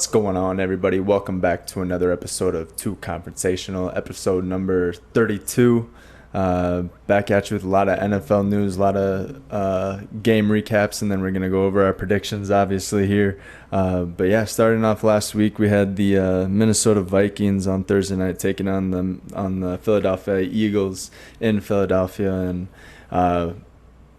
What's going on, everybody? Welcome back to another episode of TEW Confrontational, episode number 32. Back at you with a lot of NFL news, a lot of game recaps, and then we're going to go over our predictions, obviously, here. But yeah, starting off last week, we had the Minnesota Vikings on Thursday night taking on the Philadelphia Eagles in Philadelphia, and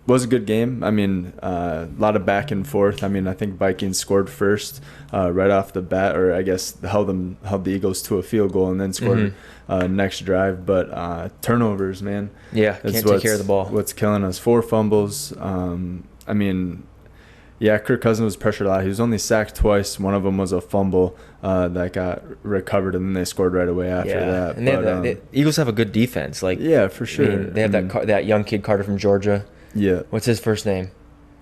was a good game. I mean, a lot of back and forth. I mean, I think Vikings scored first right off the bat, or I guess held the Eagles to a field goal and then scored next drive. But turnovers, man. Yeah, can't take care of the ball. What's killing us? 4 fumbles. I mean, yeah, Kirk Cousins was pressured a lot. He was only sacked twice. One of them was a fumble that got recovered, and then they scored right away after that. And the Eagles have a good defense. Yeah, for sure. I mean, they have that young kid Carter from Georgia. Yeah. What's his first name?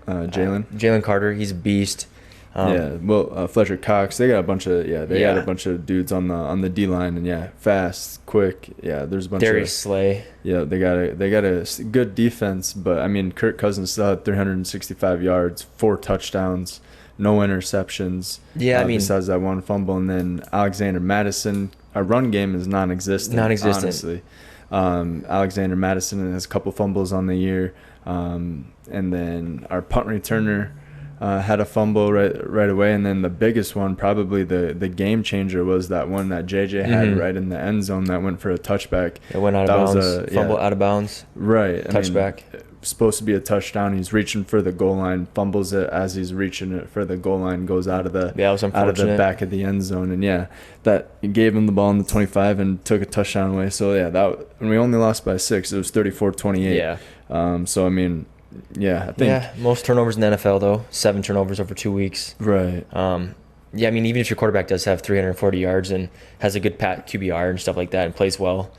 Jalen. Jalen Carter. He's a beast. Fletcher Cox. They got a bunch of got a bunch of dudes on the D line, and fast, quick. Yeah, there's a bunch Darius Slay. Yeah, they got a good defense, but I mean, Kirk Cousins still had 365 yards, 4 touchdowns, no interceptions. Yeah, I mean, besides that one fumble, and then Alexander Madison. Our run game is non-existent. Honestly. Alexander Madison has a couple fumbles on the year. And then our punt returner had a fumble right away, and then the biggest one, probably the game changer, was that one that JJ had right in the end zone that went for a touchback. It went out of bounds. Fumble out of bounds. Right. Touchback. Supposed to be a touchdown. He's reaching for the goal line, fumbles it as he's reaching it for the goal line, goes out of the back of the end zone, and that gave him the ball in the 25 and took a touchdown away. So and we only lost by 6. It was 34-28. Yeah. So I mean, I think most turnovers in the NFL though, 7 turnovers over 2 weeks. Right. I mean, even if your quarterback does have 340 yards and has a good QBR and stuff like that and plays well,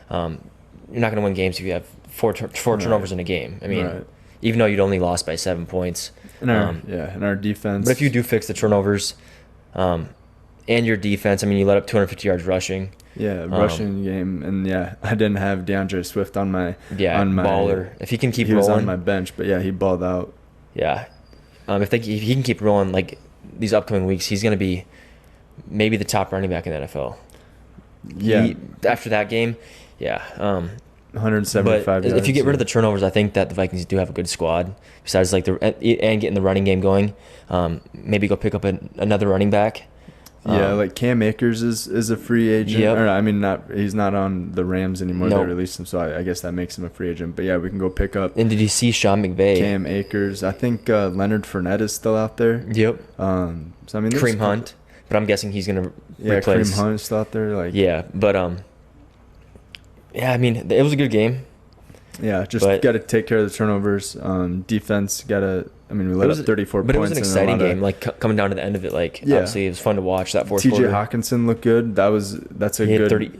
you're not going to win games if you have four turnovers in a game. I mean, even though you'd only lost by 7 points. In our defense. But if you do fix the turnovers, and your defense, I mean, you let up 250 yards rushing. Yeah, rushing game, and I didn't have DeAndre Swift on my baller. If he can keep rolling, he was on my bench, but he balled out. Yeah, if he can keep rolling like these upcoming weeks, he's going to be maybe the top running back in the NFL. Yeah, after that game, 175 yards. If you get rid of the turnovers, I think that the Vikings do have a good squad. Besides, and getting the running game going, maybe go pick up another running back. Like Cam Akers is a free agent. Yep. I mean, he's not on the Rams anymore. Nope. They released him, so I guess that makes him a free agent. But we can go pick up. And did you see Sean McVay? Cam Akers. I think Leonard Fournette is still out there. Yep. So I mean, Kareem Hunt, but I'm guessing he's gonna replace. Kareem Hunt is still out there. I mean, it was a good game. Yeah, just got to take care of the turnovers. Defense got to. I mean, we let up 34 points. But it was an exciting game. Coming down to the end of it, obviously it was fun to watch that fourth quarter. TJ Hawkinson looked good.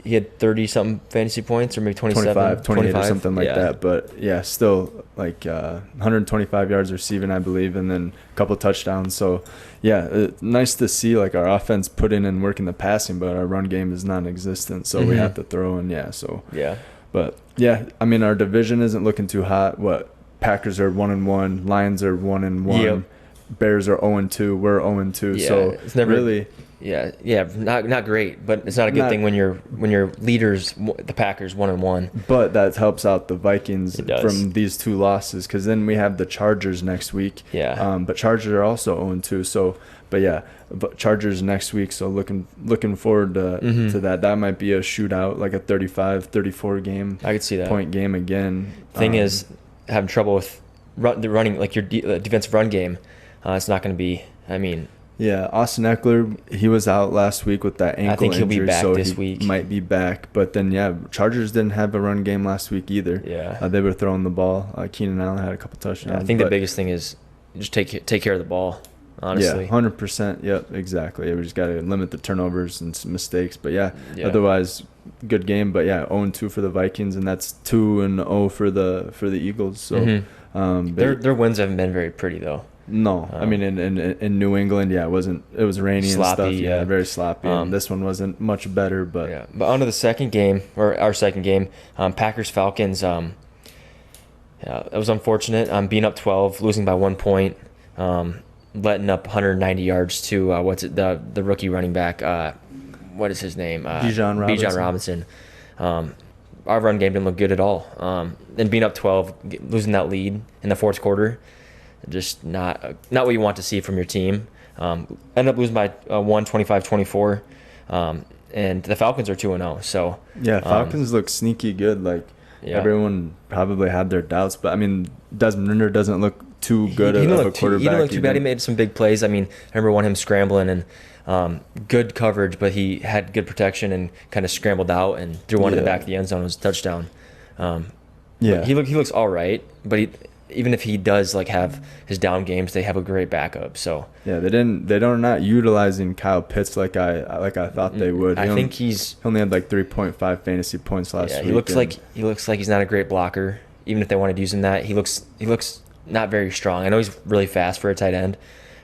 He had 30 something fantasy points, or maybe 27, 28 or something like that. But still 125 yards receiving, I believe, and then a couple touchdowns. So nice to see our offense put in and work in the passing, but our run game is non-existent. So we have to throw in. But I mean, our division isn't looking too hot. Packers are 1-1, Lions are 1-1, yep. Bears are 0-2, we're 0-2. So it's never really, not great. But it's not a good thing when your leaders, the Packers, 1-1. But that helps out the Vikings from these 2 losses, because then we have the Chargers next week. But Chargers are also 0-2. So, but Chargers next week. So looking forward to that. That might be a shootout, like a 35-34 game. I could see that point game again. Thing is, having trouble with running, your defensive run game, it's not going to be. I mean, Austin Eckler, he was out last week with that ankle injury. I think he'll be back so this week. Might be back, but then Chargers didn't have a run game last week either. They were throwing the ball. Keenan Allen had a couple touchdowns. I think the biggest thing is just take care of the ball. Honestly, 100%. Yep, exactly. We just got to limit the turnovers and some mistakes. But otherwise, good game. But 0-2 for the Vikings, and that's 2-0 for the Eagles. So their wins haven't been very pretty though. No, I mean in New England, it wasn't. It was rainy sloppy, and stuff. Very sloppy. And this one wasn't much better, but But on to the second game, or our second game, Packers Falcons. It was unfortunate. Being up 12, losing by 1 point. letting up 190 yards to the rookie running back. What is his name? Bijan Robinson. Our run game didn't look good at all. And being up 12, losing that lead in the fourth quarter, just not what you want to see from your team. Ended up losing by 125-24. And the Falcons are 2-0. So yeah, Falcons look sneaky good. Like everyone probably had their doubts, but I mean, Desmond Ridder doesn't look too good of a quarterback. He didn't look too bad. He made some big plays. I mean, I remember him scrambling and good coverage, but he had good protection and kind of scrambled out and threw one to the back of the end zone. It was a touchdown. He looks all right, but even if he does like have his down games, they have a great backup. So yeah, they're not utilizing Kyle Pitts like I thought they would. I think he only had like 3.5 fantasy points last week. He looks like he's not a great blocker. Even if they wanted to use him that, he looks not very strong. I know he's really fast for a tight end,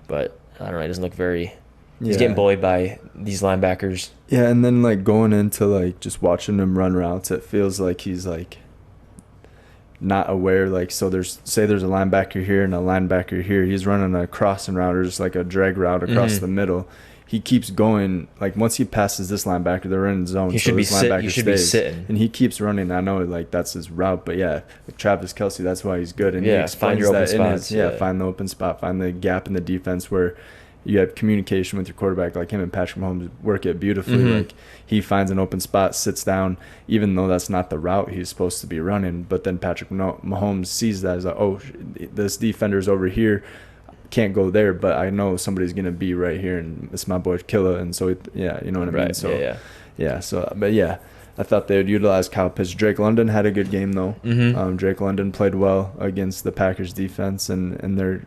but I don't know. He doesn't look very. He's getting bullied by these linebackers. Yeah, and then like going into like just watching him run routes, it feels like he's like not aware. Like, so there's a linebacker here and a linebacker here. He's running a crossing route or just like a drag route across the middle. He keeps going. Like once he passes this linebacker, they're in zone. He should be sitting. And he keeps running. I know like that's his route, but yeah, with Travis Kelce, that's why he's good. And he find your open spots. Find the open spot, find the gap in the defense where you have communication with your quarterback. Like him and Patrick Mahomes work it beautifully. Like he finds an open spot, sits down, even though that's not the route he's supposed to be running. But then Patrick Mahomes sees that as like, oh, this defender's over here, can't go there, but I know somebody's gonna be right here, and it's my boy Killa. And so you know what I mean. So but yeah. I thought they would utilize Kyle Pitts. Drake London had a good game, though. Drake London played well against the Packers' defense and their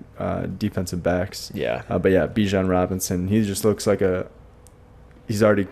defensive backs. Yeah. But yeah, Bijan Robinson, he just looks like he's already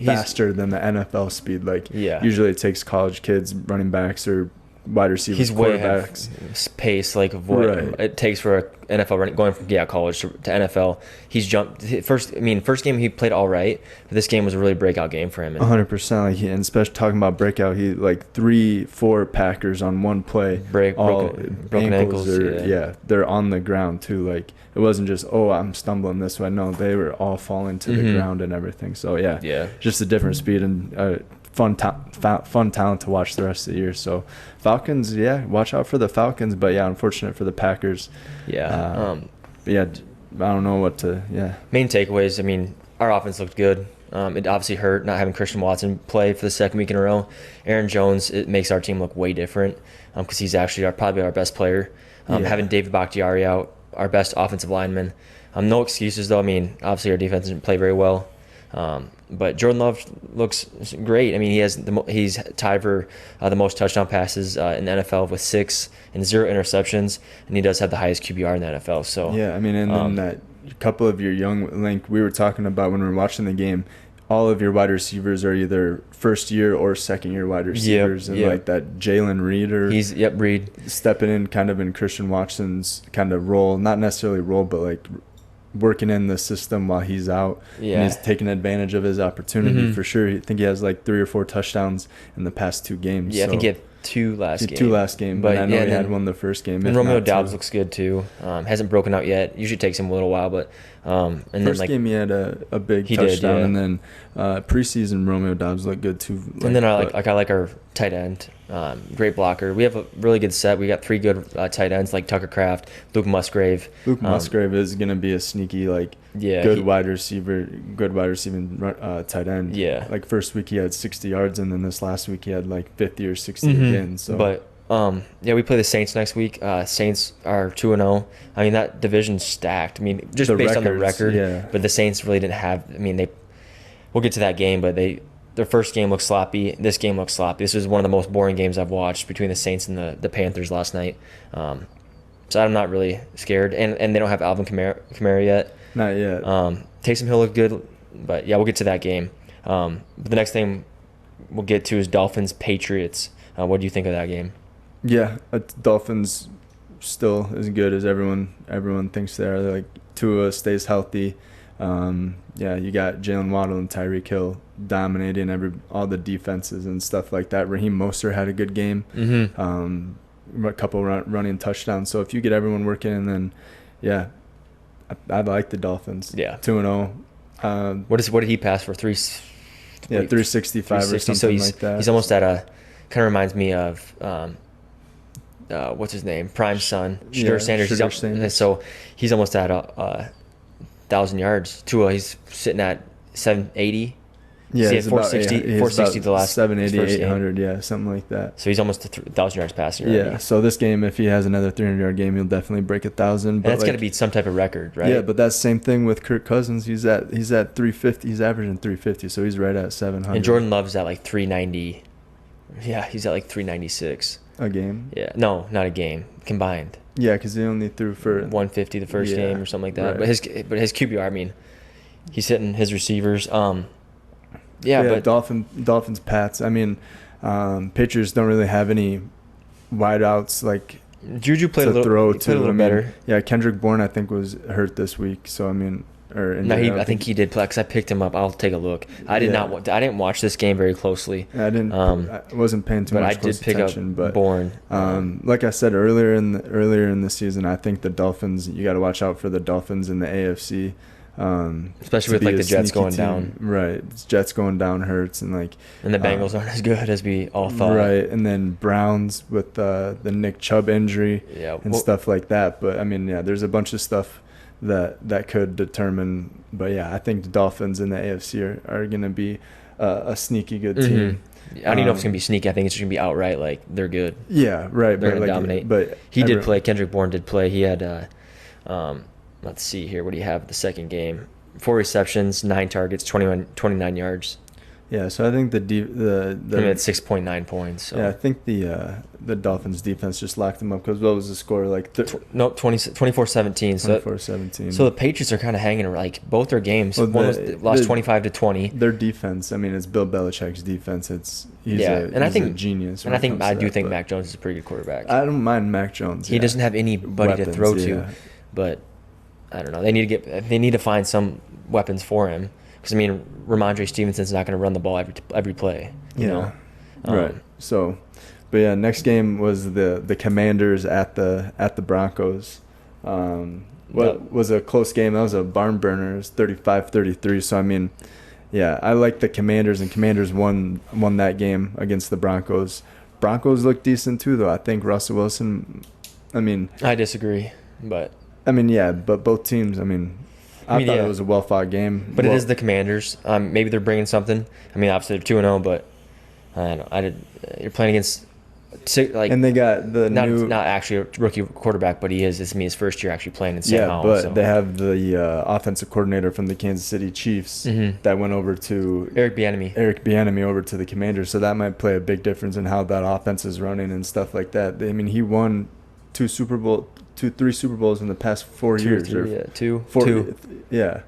faster than the NFL speed. Like, usually it takes college kids, running backs, or wide receivers, quarterbacks. Pace like of what it takes for an NFL running, going from college to NFL. He's jumped first game he played all right, but this game was a really breakout game for him. 100%. Like, and especially talking about breakout, he like 3-4 Packers on one play, broken ankles. They're on the ground too. Like it wasn't just I'm stumbling this way. No, they were all falling to the ground and everything. So just a different speed and fun talent to watch the rest of the year. So Falcons, watch out for the Falcons, but unfortunate for the Packers. I don't know what to main takeaways. I mean, our offense looked good. It obviously hurt not having Christian Watson play for the second week in a row. Aaron Jones, it makes our team look way different because he's actually probably our best player. Having David Bakhtiari out, our best offensive lineman. No excuses though. I mean, obviously our defense didn't play very well. But Jordan Love looks great. I mean, he's tied for the most touchdown passes in the NFL with 6 and 0 interceptions, and he does have the highest QBR in the NFL. So I mean, and then that couple of your young, like we were talking about when we were watching the game, all of your wide receivers are either first year or second year wide receivers, like that Jalen Reed Reed stepping in kind of in Christian Watson's kind of role, not necessarily role, but like working in the system while he's out, and he's taking advantage of his opportunity for sure. I think he has like 3 or 4 touchdowns in the past 2 games. I think he had 2 last game. But I know he had one the first game. And Romeo Doubs looks good too. Hasn't broken out yet. Usually takes him a little while, but first game he had a big touchdown, and then preseason Romeo Doubs looked good too. And then I like our tight end, great blocker. We have a really good set. We got 3 good tight ends like Tucker Kraft, Luke Musgrave. Luke Musgrave is gonna be a sneaky good wide receiving tight end. Like first week he had 60 yards, and then this last week he had like 50 or 60 again. So but we play the Saints next week. Saints are 2-0. I mean, that division's stacked. I mean, just based on the record. But the Saints really didn't have. I mean, we'll get to that game, but their first game looked sloppy. This game looks sloppy. This was one of the most boring games I've watched between the Saints and the Panthers last night. So I'm not really scared. And they don't have Alvin Kamara yet. Not yet. Taysom Hill looked good, but we'll get to that game. But the next thing we'll get to is Dolphins-Patriots. What do you think of that game? Dolphins still as good as everyone thinks they are. Like Tua stays healthy. You got Jalen Waddle and Tyreek Hill dominating all the defenses and stuff like that. Raheem Mostert had a good game. A couple running touchdowns. So if you get everyone working, and then I like the Dolphins. Yeah. 2-0. What did he pass for? 365 or something so he's, like that. He's almost at a, kind of reminds me of, what's his name? Prime's son, Shedeur Sanders. So he's almost at 1,000 yards. Tua, he's sitting at 780. Yeah, he's at 460 the last 780, 800, yeah, something like that. So he's almost 1,000 yards passing already. Yeah, so this game, if he has another 300-yard game, he'll definitely break 1,000. And that's got to be some type of record, right? Yeah, but that's the same thing with Kirk Cousins. He's at 350. He's averaging 350, so he's right at 700. And Jordan Love's at like 390. Yeah, he's at like 396. A game? Yeah, no, not a game, combined. Yeah, because he only threw for 150 the first game or something like that. Right. But his QBR, I mean, he's hitting his receivers. But Dolphins, Pats. I mean, Patriots don't really have any wideouts like Juju played a little better. Yeah, Kendrick Bourne I think was hurt this week, so I mean, I think he did play because I picked him up. I'll take a look. I didn't watch this game very closely. I didn't. I wasn't paying too much close attention. But I did pick up Bourne. Like I said earlier in the season, I think the Dolphins. You got to watch out for the Dolphins in the AFC. Especially with like the Jets going down. Right. Jets going down hurts and the Bengals aren't as good as we all thought. Right. And then Browns with the Nick Chubb injury and stuff like that. But I mean, yeah, there's a bunch of stuff that could determine. But yeah, I think the Dolphins in the AFC are going to be a sneaky good team. I don't even know if it's going to be sneaky. I think it's just going to be outright like they're good. Yeah, right. They're going to dominate. But he did play. Kendrick Bourne did play. He had let's see here. What do you have the second game? 4 receptions, 9 targets, 29 yards. Yeah, so I think the at 6.9 points. So. Yeah, I think the Dolphins defense just locked them up because what was the score like? 24-17. 24-17. So the Patriots are kind of hanging like both their games. One was lost 25-20. Their defense. I mean, it's Bill Belichick's defense. He's a genius. And I do think Mac Jones is a pretty good quarterback. I don't mind Mac Jones. He doesn't have anybody to throw to, but. I don't know. They need to find some weapons for him because I mean, Ramondre Stevenson's not going to run the ball every play. You know? Right. So, but yeah, next game was the Commanders at the Broncos. Was a close game. That was a barn burner. It was 35-33. So I mean, yeah, I like the Commanders, and Commanders won that game against the Broncos. Broncos look decent too, though. I think Russell Wilson. I mean, I disagree, but. I mean, yeah, but both teams, I thought it was a well-fought game. But it is the Commanders. Maybe they're bringing something. I mean, obviously they're 2-0, but I don't know. You're playing against and they got the not actually a rookie quarterback, but he is. It's his first year actually playing in St. Hall. Yeah, but they have the offensive coordinator from the Kansas City Chiefs that went over to Eric Bieniemy over to the Commanders, so that might play a big difference in how that offense is running and stuff like that. I mean, he won 3 Super Bowls in the past 4 years. Two. Yeah.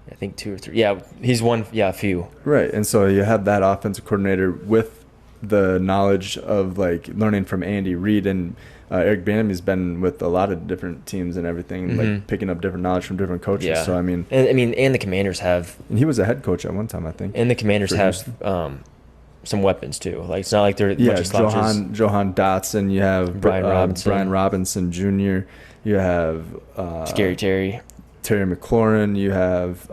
I think 2 or 3. Yeah, he's won. Yeah, a few. Right, and so you have that offensive coordinator with the knowledge of like learning from Andy Reid, and Eric Bieniemy's been with a lot of different teams and everything, like picking up different knowledge from different coaches. Yeah. So and the Commanders have. And he was a head coach at one time, I think. And the Commanders have some weapons too. Like it's not like they're a bunch of slouches. Jahan Dotson. You have Brian Robinson Jr. You have Scary Terry McLaurin. You have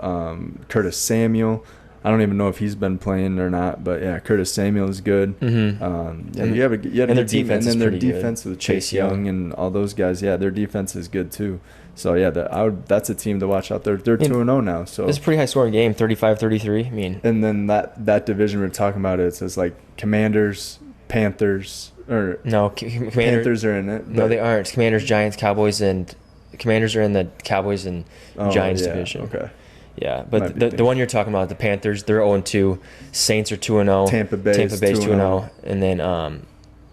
Curtis Samuel. I don't even know if he's been playing or not, but yeah, Curtis Samuel is good. And you have their defense, and then their defense with Chase Young and all those guys. Yeah, their defense is good too. So yeah, that's a team to watch out. They're 2-0 now. So it's a pretty high scoring game, 35-33. I mean, and then that division we're talking about, it says like Commanders, Panthers, or no, Panthers are in it. No, they aren't. Commanders, Giants, Cowboys, and Commanders are in the Cowboys and Giants division. Okay. Yeah, but the one you're talking about, the Panthers, they're 0-2. Saints are 2-0. Tampa Bay's 2-0. And then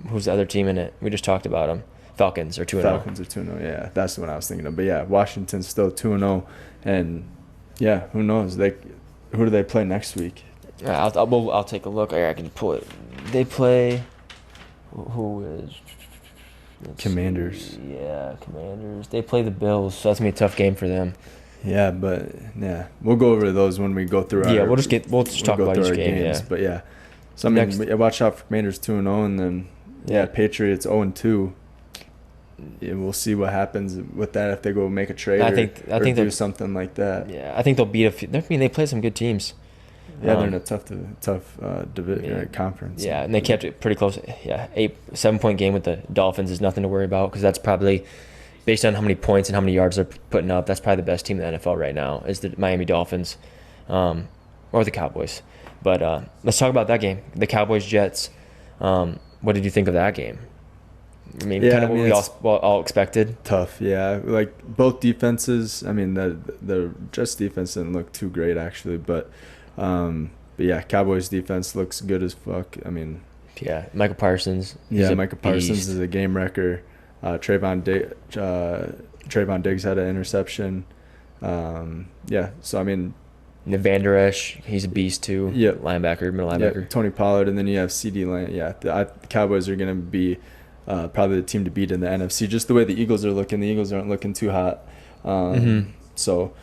who's the other team in it? We just talked about them. Falcons are 2-0. Falcons are 2-0. Yeah, that's the one I was thinking of. But yeah, Washington's still 2-0, and yeah, who knows? Who do they play next week? I'll take a look. I can pull it. They play. Who is? Commanders. Yeah, Commanders. They play the Bills, so that's gonna be a tough game for them. Yeah, but yeah, we'll go over those when we go through. We'll just talk about each game. Games, but yeah, so I mean, watch out for Commanders 2-0, and then Patriots 0-2. yeah, we'll see what happens with that if they go make a trade I or think do something like that. Yeah, I think they'll beat a few. I mean, they play some good teams. Yeah, they're in a tough conference. Yeah, and they kept it pretty close. Yeah, 7 point game with the Dolphins is nothing to worry about because that's probably, based on how many points and how many yards they're putting up, that's probably the best team in the NFL right now is the Miami Dolphins, or the Cowboys. But let's talk about that game, the Cowboys-Jets. What did you think of that game? I mean, kind of what we all expected. Tough, yeah. Like both defenses. I mean, the Jets defense didn't look too great actually, but yeah, Cowboys defense looks good as fuck. I mean, yeah, Micah Parsons. Micah Parsons is a game wrecker. Trayvon Diggs had an interception. Yeah, so I mean, Van Der Esch, he's a beast too. Yeah, middle linebacker. Yeah, Tony Pollard, and then you have CD Lamb. Yeah, the Cowboys are going to be probably the team to beat in the NFC. Just the way the Eagles are looking, the Eagles aren't looking too hot. So,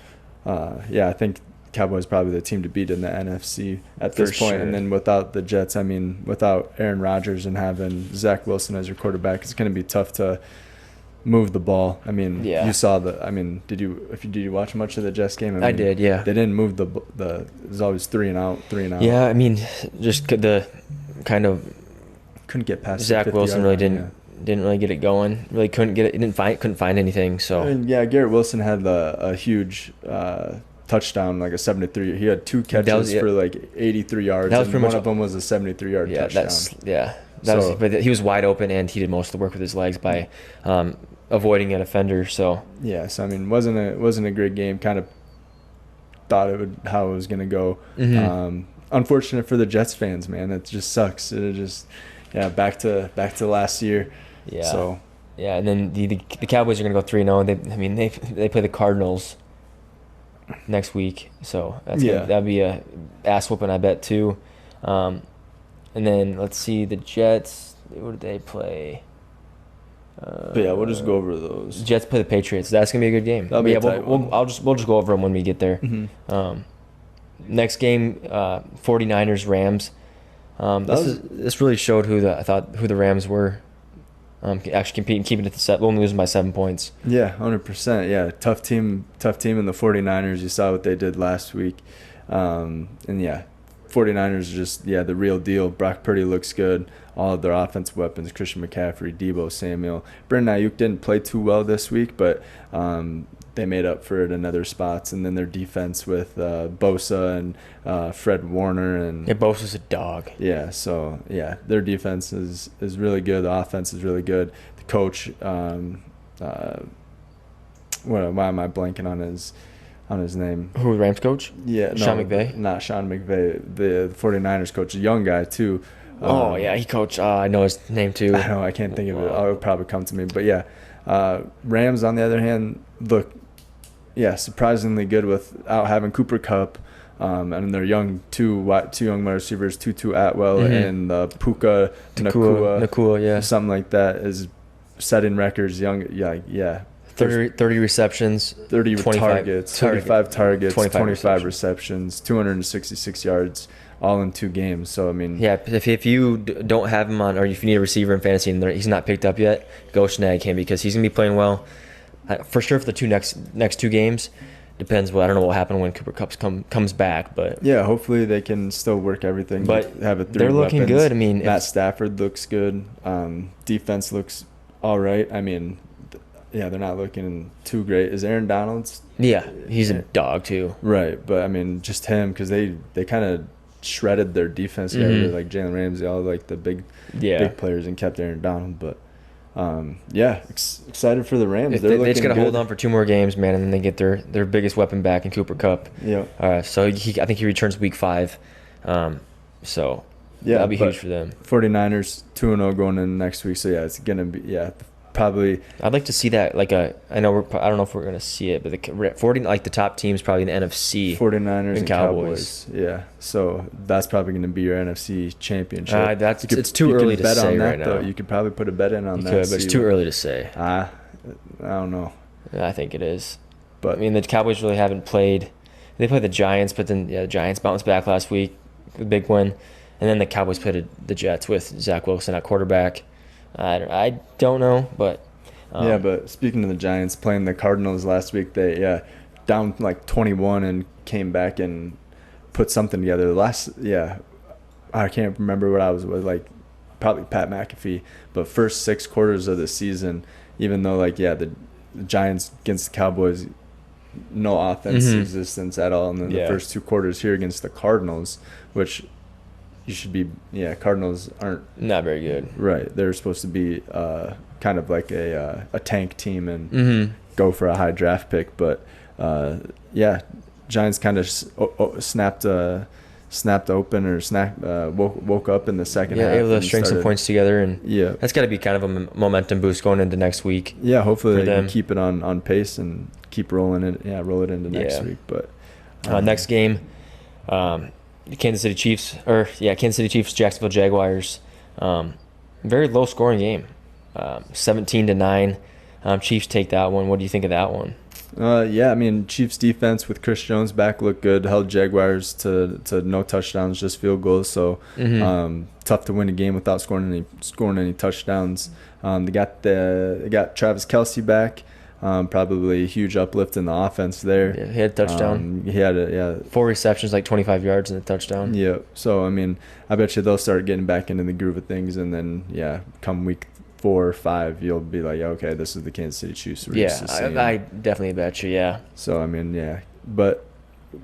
yeah, I think Cowboys probably the team to beat in the NFC at this point. Sure. And then without the Jets, I mean, without Aaron Rodgers and having Zach Wilson as your quarterback, it's going to be tough to move the ball. I mean, you saw did you watch much of the Jets game? I did, yeah. They didn't move the it was always 3 and out. Yeah, I mean, just the kind of couldn't get past Zach Wilson really didn't really get it going. Really couldn't get it. Couldn't find anything. So and yeah, Garrett Wilson had a huge touchdown, like a 73. He had 2 catches for like 83 yards. That was pretty much one of them was a 73-yard touchdown. But he was wide open and he did most of the work with his legs by avoiding an offender. So yeah, so I mean, wasn't a great game. Kind of thought how it was gonna go. Unfortunate for the Jets fans, man. It just sucks. It just back to last year. Yeah. So yeah, and then the Cowboys are gonna go 3-0. They play the Cardinals next week, so that'd be a ass whooping, I bet too. And then let's see, the Jets. What did they play? But yeah, we'll just go over those. Jets play the Patriots. That's gonna be a good game. We'll just go over them when we get there. Next game, 49ers Rams. This really showed who the Rams were. Actually competing, keeping it to only losing by 7 points. Yeah, 100%. Yeah, tough team in the 49ers. You saw what they did last week. And yeah, 49ers are just the real deal. Brock Purdy looks good. All of their offensive weapons, Christian McCaffrey, Deebo Samuel. Brandon Ayuk didn't play too well this week, but they made up for it in other spots. And then their defense with Bosa and Fred Warner. And Bosa's a dog. Yeah, so, yeah, their defense is really good. The offense is really good. The coach, why am I blanking on his name? Who, the Rams coach? Yeah. Sean McVay? Not Sean McVay. The 49ers coach, a young guy, too. He coached. I know his name, too. I know, I can't think of it. It'll probably come to me. But, yeah, Rams, on the other hand, look, surprisingly good without having Cooper Kupp. And their two young wide receivers, Tutu Atwell and Puka Nacua, something like that, is setting records. 30 receptions, 30 targets, 35 targets, 25 receptions. receptions, 266 yards, all in 2 games. So I mean, if you don't have him on, or if you need a receiver in fantasy and he's not picked up yet, go snag him because he's gonna be playing well for sure for the next 2 games. Depends. Well, I don't know what happened when Cooper Kupp comes back, but yeah, hopefully they can still work everything. But have it. They're looking weapons. good. I mean, Matt Stafford looks good. Defense looks all right. I mean, they're not looking too great. Is Aaron Donald's? Yeah, he's a dog too. Right, but I mean, just him because they kind of shredded their defense. Really, like Jalen Ramsey, all like the big players, and kept Aaron Donald, but. Excited for the Rams. They just gotta hold on for 2 more games, man, and then they get their biggest weapon back in Cooper Kupp. Yeah. So I think he returns week 5. So that'll be huge for them. 49ers 2-0 going in next week. So it's gonna be probably. I'd like to see that I don't know if we're gonna see it, but the top teams probably in the NFC. 49ers and Cowboys. Yeah. So that's probably gonna be your NFC championship. It's too early to say right now. Though. You could probably put a bet in on that. But it's too early to say. I don't know. I think it is. But I mean, the Cowboys really haven't played. They played the Giants, but then the Giants bounced back last week, the big win, and then the Cowboys played the Jets with Zach Wilson at quarterback. I don't know, but Yeah, but speaking of the Giants playing the Cardinals last week, they down like 21 and came back and put something together. I can't remember what I was with, like probably Pat McAfee, but first 6 quarters of the season, even though the Giants against the Cowboys, no offense existence at all, and then the first 2 quarters here against the Cardinals, which you should be, Cardinals aren't not very good. Right, they're supposed to be kind of like a tank team and go for a high draft pick, but Giants kind of snapped open or woke up in the second half. Yeah, able to string some points together, and that's got to be kind of a momentum boost going into next week. Yeah, hopefully they can keep it on pace and keep rolling it. Yeah, roll it into next week. But next game, Kansas City Chiefs, Jacksonville Jaguars. Very low scoring game, 17-9. Chiefs take that one. What do you think of that one? Chiefs defense with Chris Jones back looked good. Held Jaguars to no touchdowns, just field goals. So tough to win a game without scoring any touchdowns. They got Travis Kelce back. Probably a huge uplift in the offense there. Yeah, he had a touchdown. He had 4 receptions, like 25 yards in the touchdown. Yeah. So I bet you they'll start getting back into the groove of things, and then come week 4 or 5, you'll be like, okay, this is the Kansas City Chiefs. I definitely bet you. Yeah. So but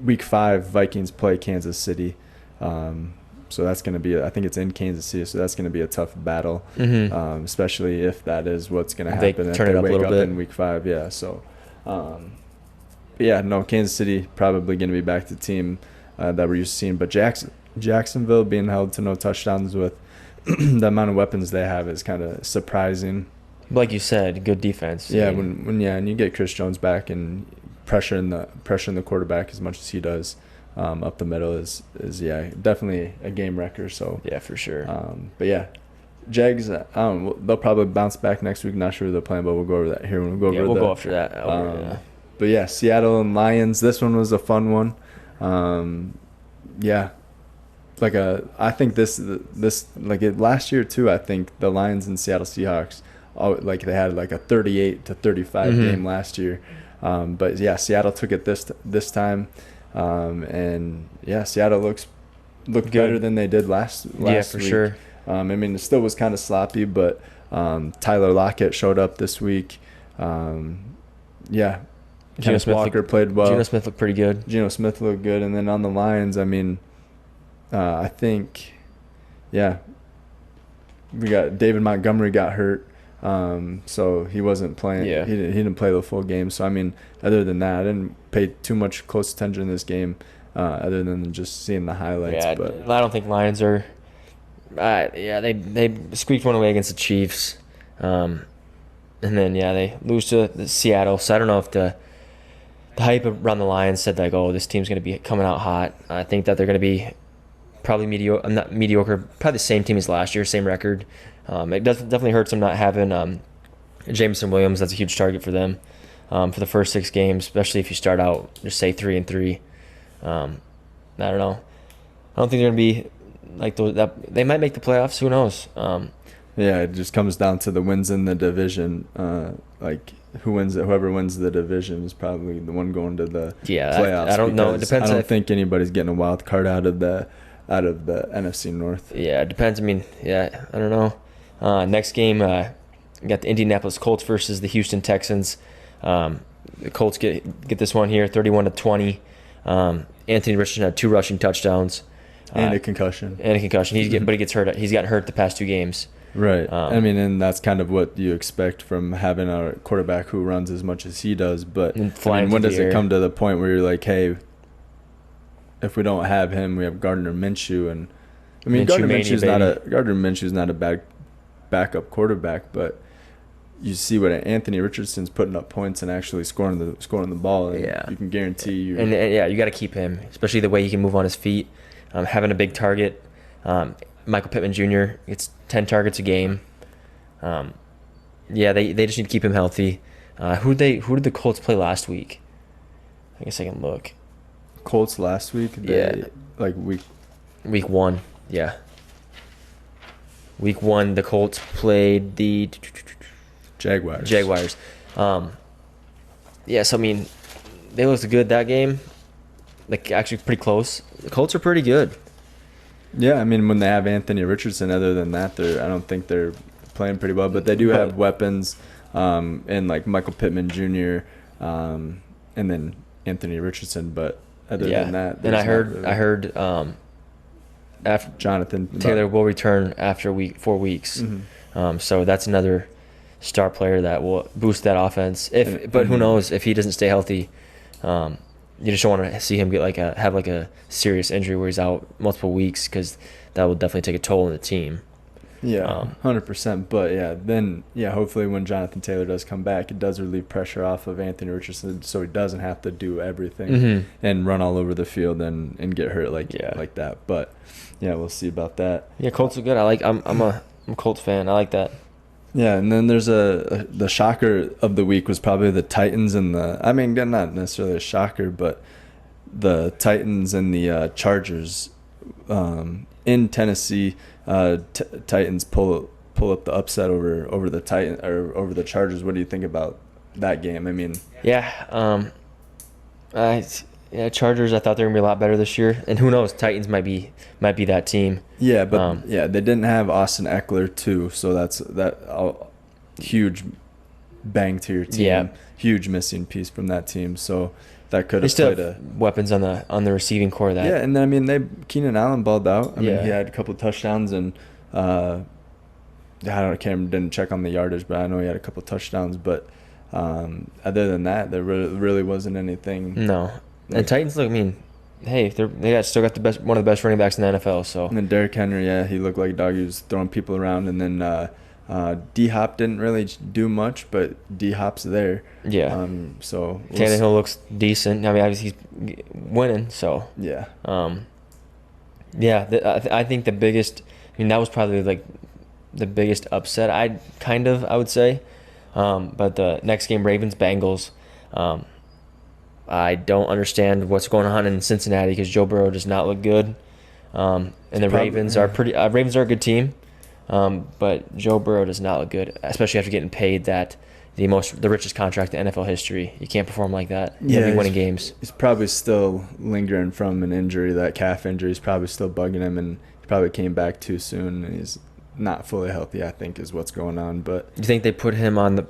week 5, Vikings play Kansas City. So that's going to be, I think it's in Kansas City, so that's going to be a tough battle, especially if that is what's going to happen. They turn it up a little bit in week 5, yeah. So, Kansas City probably going to be back to the team that we're used to seeing. But Jacksonville being held to no touchdowns with the amount of weapons they have is kind of surprising. Like you said, good defense. Yeah, when you get Chris Jones back and pressuring the quarterback as much as he does. Up the middle is definitely a game wrecker. So yeah, for sure. Jags. They'll probably bounce back next week. Not sure who they're playing, but we'll go over that here when we go over. We'll go after that. But Seattle and Lions. This one was a fun one. I think this last year too. I think the Lions and Seattle Seahawks, they had like a 38-35 game last year. Seattle took it this time. Seattle looked better than they did last week. For sure. It still was kind of sloppy, but Tyler Lockett showed up this week. Kenneth Walker played well. Geno Smith looked pretty good. And then on the Lions, I think, we got David Montgomery got hurt. So he wasn't playing. Yeah. He didn't play the full game. So other than that, I didn't pay too much close attention in this game, other than just seeing the highlights. Yeah, but I don't think Lions are. They squeaked one away against the Chiefs, and then they lose to Seattle. So I don't know if the hype around the Lions said this team's going to be coming out hot. I think that they're going to be probably mediocre, probably the same team as last year, same record. It definitely hurts them not having Jameson Williams. That's a huge target for them for the first 6 games, especially if you start out just say 3-3. I don't know. I don't think they're gonna be like those. That they might make the playoffs. Who knows? It just comes down to the wins in the division. Whoever wins the division is probably the one going to the playoffs. I don't know. It depends. I don't think anybody's getting a wild card out of the NFC North. Yeah, it depends. I don't know. Next game, we got the Indianapolis Colts versus the Houston Texans. The Colts get this one here, 31-20. Anthony Richardson had 2 rushing touchdowns. And a concussion. But he gets hurt. He's gotten hurt the past 2 games. Right. And that's kind of what you expect from having a quarterback who runs as much as he does. But when does it come to the point where you're like, hey, if we don't have him, we have Gardner Minshew, and Gardner Minshew's not a bad backup quarterback, but you see what Anthony Richardson's putting up points and actually scoring the ball. And you can guarantee you. You got to keep him, especially the way he can move on his feet, having a big target. Michael Pittman Jr. gets 10 targets a game. They just need to keep him healthy. Who did the Colts play last week? I guess I can look. Colts last week? Week 1, yeah. Week 1, the Colts played the Jaguars. Yeah, so I mean, they looked good that game. Like actually pretty close. The Colts are pretty good. Yeah, I mean when they have Anthony Richardson, other than that, I don't think they're playing pretty well. But they do have weapons, and like Michael Pittman Jr. And then Anthony Richardson. But other than that, and I heard after Jonathan Taylor will return after 4 weeks. Mm-hmm. So that's another star player that will boost that offense. But who knows if he doesn't stay healthy? You just don't want to see him get have a serious injury where he's out multiple weeks, because that will definitely take a toll on the team. Yeah, 100%. But hopefully when Jonathan Taylor does come back, it does relieve pressure off of Anthony Richardson, so he doesn't have to do everything and run all over the field and get hurt like that. But yeah, we'll see about that. Yeah, Colts are good. I'm a Colts fan. I like that. Yeah, and then there's the shocker of the week was probably the Titans and not necessarily a shocker, but the Titans and the Chargers in Tennessee. Titans pull up the upset over the over the Chargers. What do you think about that game? I mean, Chargers. I thought they were gonna be a lot better this year, and who knows? Titans might be that team. Yeah, but they didn't have Austin Eckler too, so that's huge bang to your team. Yeah, huge missing piece from that team. So that could have played weapons on the receiving core. And then Keenan Allen balled out. I mean, he had a couple of touchdowns, and didn't check on the yardage, but I know he had a couple of touchdowns. But other than that, there really wasn't anything. No. And Titans look. I mean, hey, they still got one of the best running backs in the NFL. So. And then Derrick Henry, he looked like a dog. He was throwing people around, and then D-Hop didn't really do much, but D-Hop's there. Yeah. So Tannehill looks decent. I mean, obviously he's winning. So. Yeah. I think the biggest. I mean, that was probably like the biggest upset. I would say. But the next game, Ravens Bengals. I don't understand what's going on in Cincinnati, because Joe Burrow does not look good. And the Ravens are Ravens are a good team. But Joe Burrow does not look good, especially after getting paid the richest contract in NFL history. You can't perform like that. You be winning games. He's probably still lingering from an injury. That calf injury is probably still bugging him, and he probably came back too soon, and he's not fully healthy, I think, is what's going on. But do you think they put him on the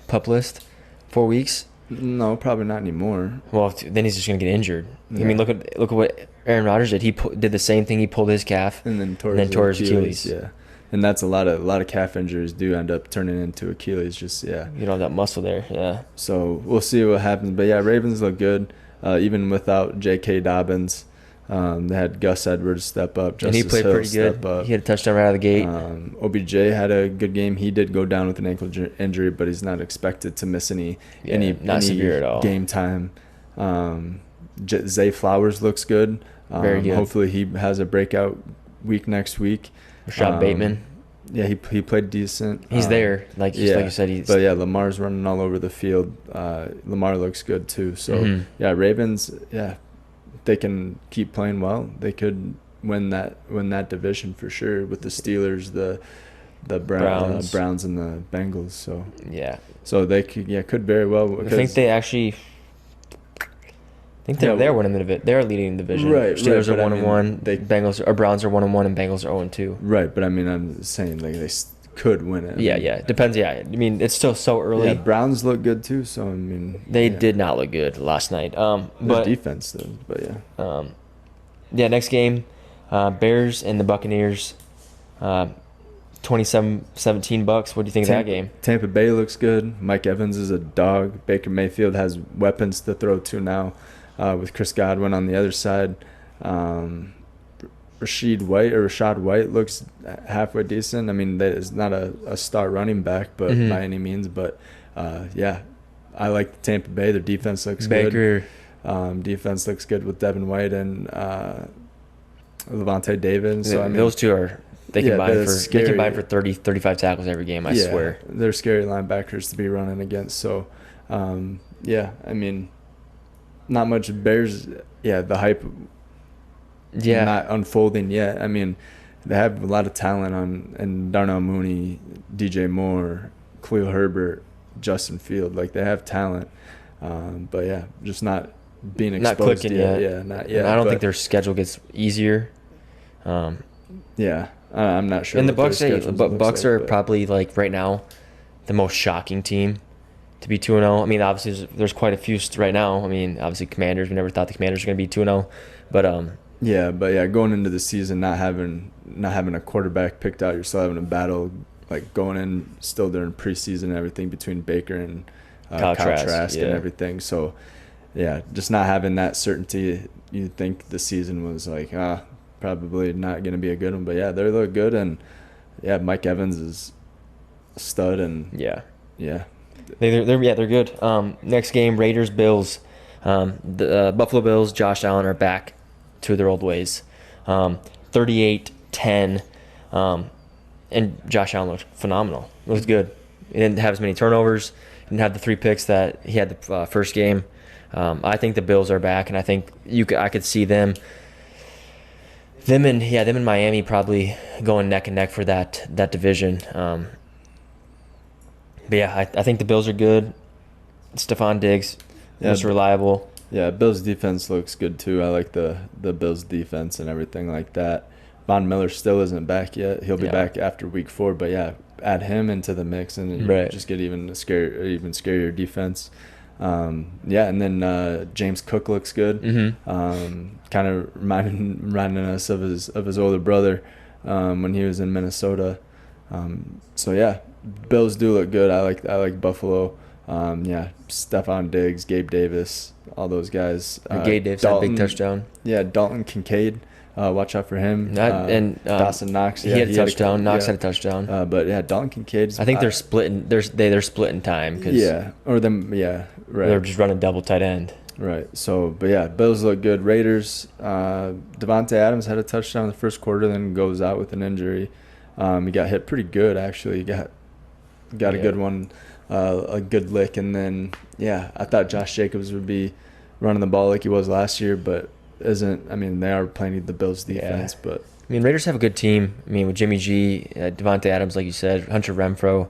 PUP list 4 weeks? No, probably not anymore. Well, then he's just going to get injured. Yeah. I mean, look at what Aaron Rodgers did. He did the same thing. He pulled his calf and then tore his Achilles. Yeah, and that's a lot of calf injuries do end up turning into Achilles. Just you don't have that muscle there. Yeah. So we'll see what happens. But yeah, Ravens look good, even without J.K. Dobbins. They had Gus Edwards step up. And he played pretty good. He had a touchdown right out of the gate. OBJ had a good game. He did go down with an ankle injury, but he's not expected to miss any severe at all. Game time. Zay Flowers looks good. Very good. Hopefully he has a breakout week next week. Rashad Bateman. Yeah, he played decent. He's there, like you said. But yeah, Lamar's running all over the field. Lamar looks good too. So yeah, Ravens. Yeah. They can keep playing well, they could win that division for sure with the Steelers, the Browns and the Bengals. So they could very well. I think they actually. They're winning the division. They're leading the division. Right. Steelers are 1-1. Bengals or Browns are 1-1, and Bengals are 0-2. Right, but I mean, I'm saying like they could win it. Yeah. Depends. Yeah, I mean, it's still so early. Yeah, Browns look good too. So I mean, they did not look good last night. But defense though. But yeah. Next game, Bears and the Buccaneers. 27-17 Bucks. What do you think of that game? Tampa Bay looks good. Mike Evans is a dog. Baker Mayfield has weapons to throw to now, with Chris Godwin on the other side. Rashad White looks halfway decent. I mean, that is not a star running back, but by any means. But I like Tampa Bay. Their defense looks good. Defense looks good with Devin White and Levante David. So I mean, those two they combine for 30, 35 tackles every game. I swear, they're scary linebackers to be running against. So I mean, not much Bears. Yeah, the hype. Yeah, not unfolding yet. I mean, they have a lot of talent and Darnell Mooney, DJ Moore, Khalil Herbert, Justin Field. Like, they have talent, but yeah, just not being exposed Not clicking yet. Yeah, not yet. And I don't think their schedule gets easier. Yeah, I'm not sure. And the what their Bucks, schedules Bucks looks are like, but probably like right now the most shocking team to be 2-0. I mean, obviously there's quite a few right now. I mean, obviously Commanders. We never thought the Commanders were going to be 2-0, but yeah, going into the season, not having a quarterback picked out, you're still having a battle, like going in still during preseason and everything between Baker and Kyle Trask and everything. So yeah, just not having that certainty. You think the season was like probably not going to be a good one, but yeah, they look good, and yeah, Mike Evans is a stud, and yeah. they're good. Next game, Raiders Bills. The Buffalo Bills, Josh Allen are back to their old ways. 38-10, and Josh Allen looked phenomenal. It was good. He didn't have as many turnovers. Didn't have the 3 picks that he had the first game. I think the Bills are back, and I think I could see them and Miami probably going neck and neck for that division. But yeah, I think the Bills are good. Stephon Diggs, most reliable. Yeah, Bills defense looks good too. I like the Bills defense and everything like that. Von Miller still isn't back yet. He'll be back after week 4, but yeah, add him into the mix and you just get even scarier defense. And then James Cook looks good. Mm-hmm. Kind of reminding us of his older brother when he was in Minnesota. So yeah, Bills do look good. I like Buffalo. Stephon Diggs, Gabe Davis, all those guys. Gabe Davis had a big touchdown. Yeah, Dalton Kincaid. Watch out for him. Dawson Knox. He had a touchdown. Knox had a touchdown. But yeah, Dalton Kincaid. I think they're splitting. They're splitting time. Right. They're just running double tight end. Right. So, but yeah, Bills look good. Raiders. Devontae Adams had a touchdown in the first quarter, then goes out with an injury. He got hit pretty good actually. He got a good one, a good lick, and then I thought Josh Jacobs would be running the ball like he was last year, but isn't. I mean, they are playing the Bills defense, but I mean, Raiders have a good team. I mean, with Jimmy G, Devontae Adams, like you said, Hunter Renfrow,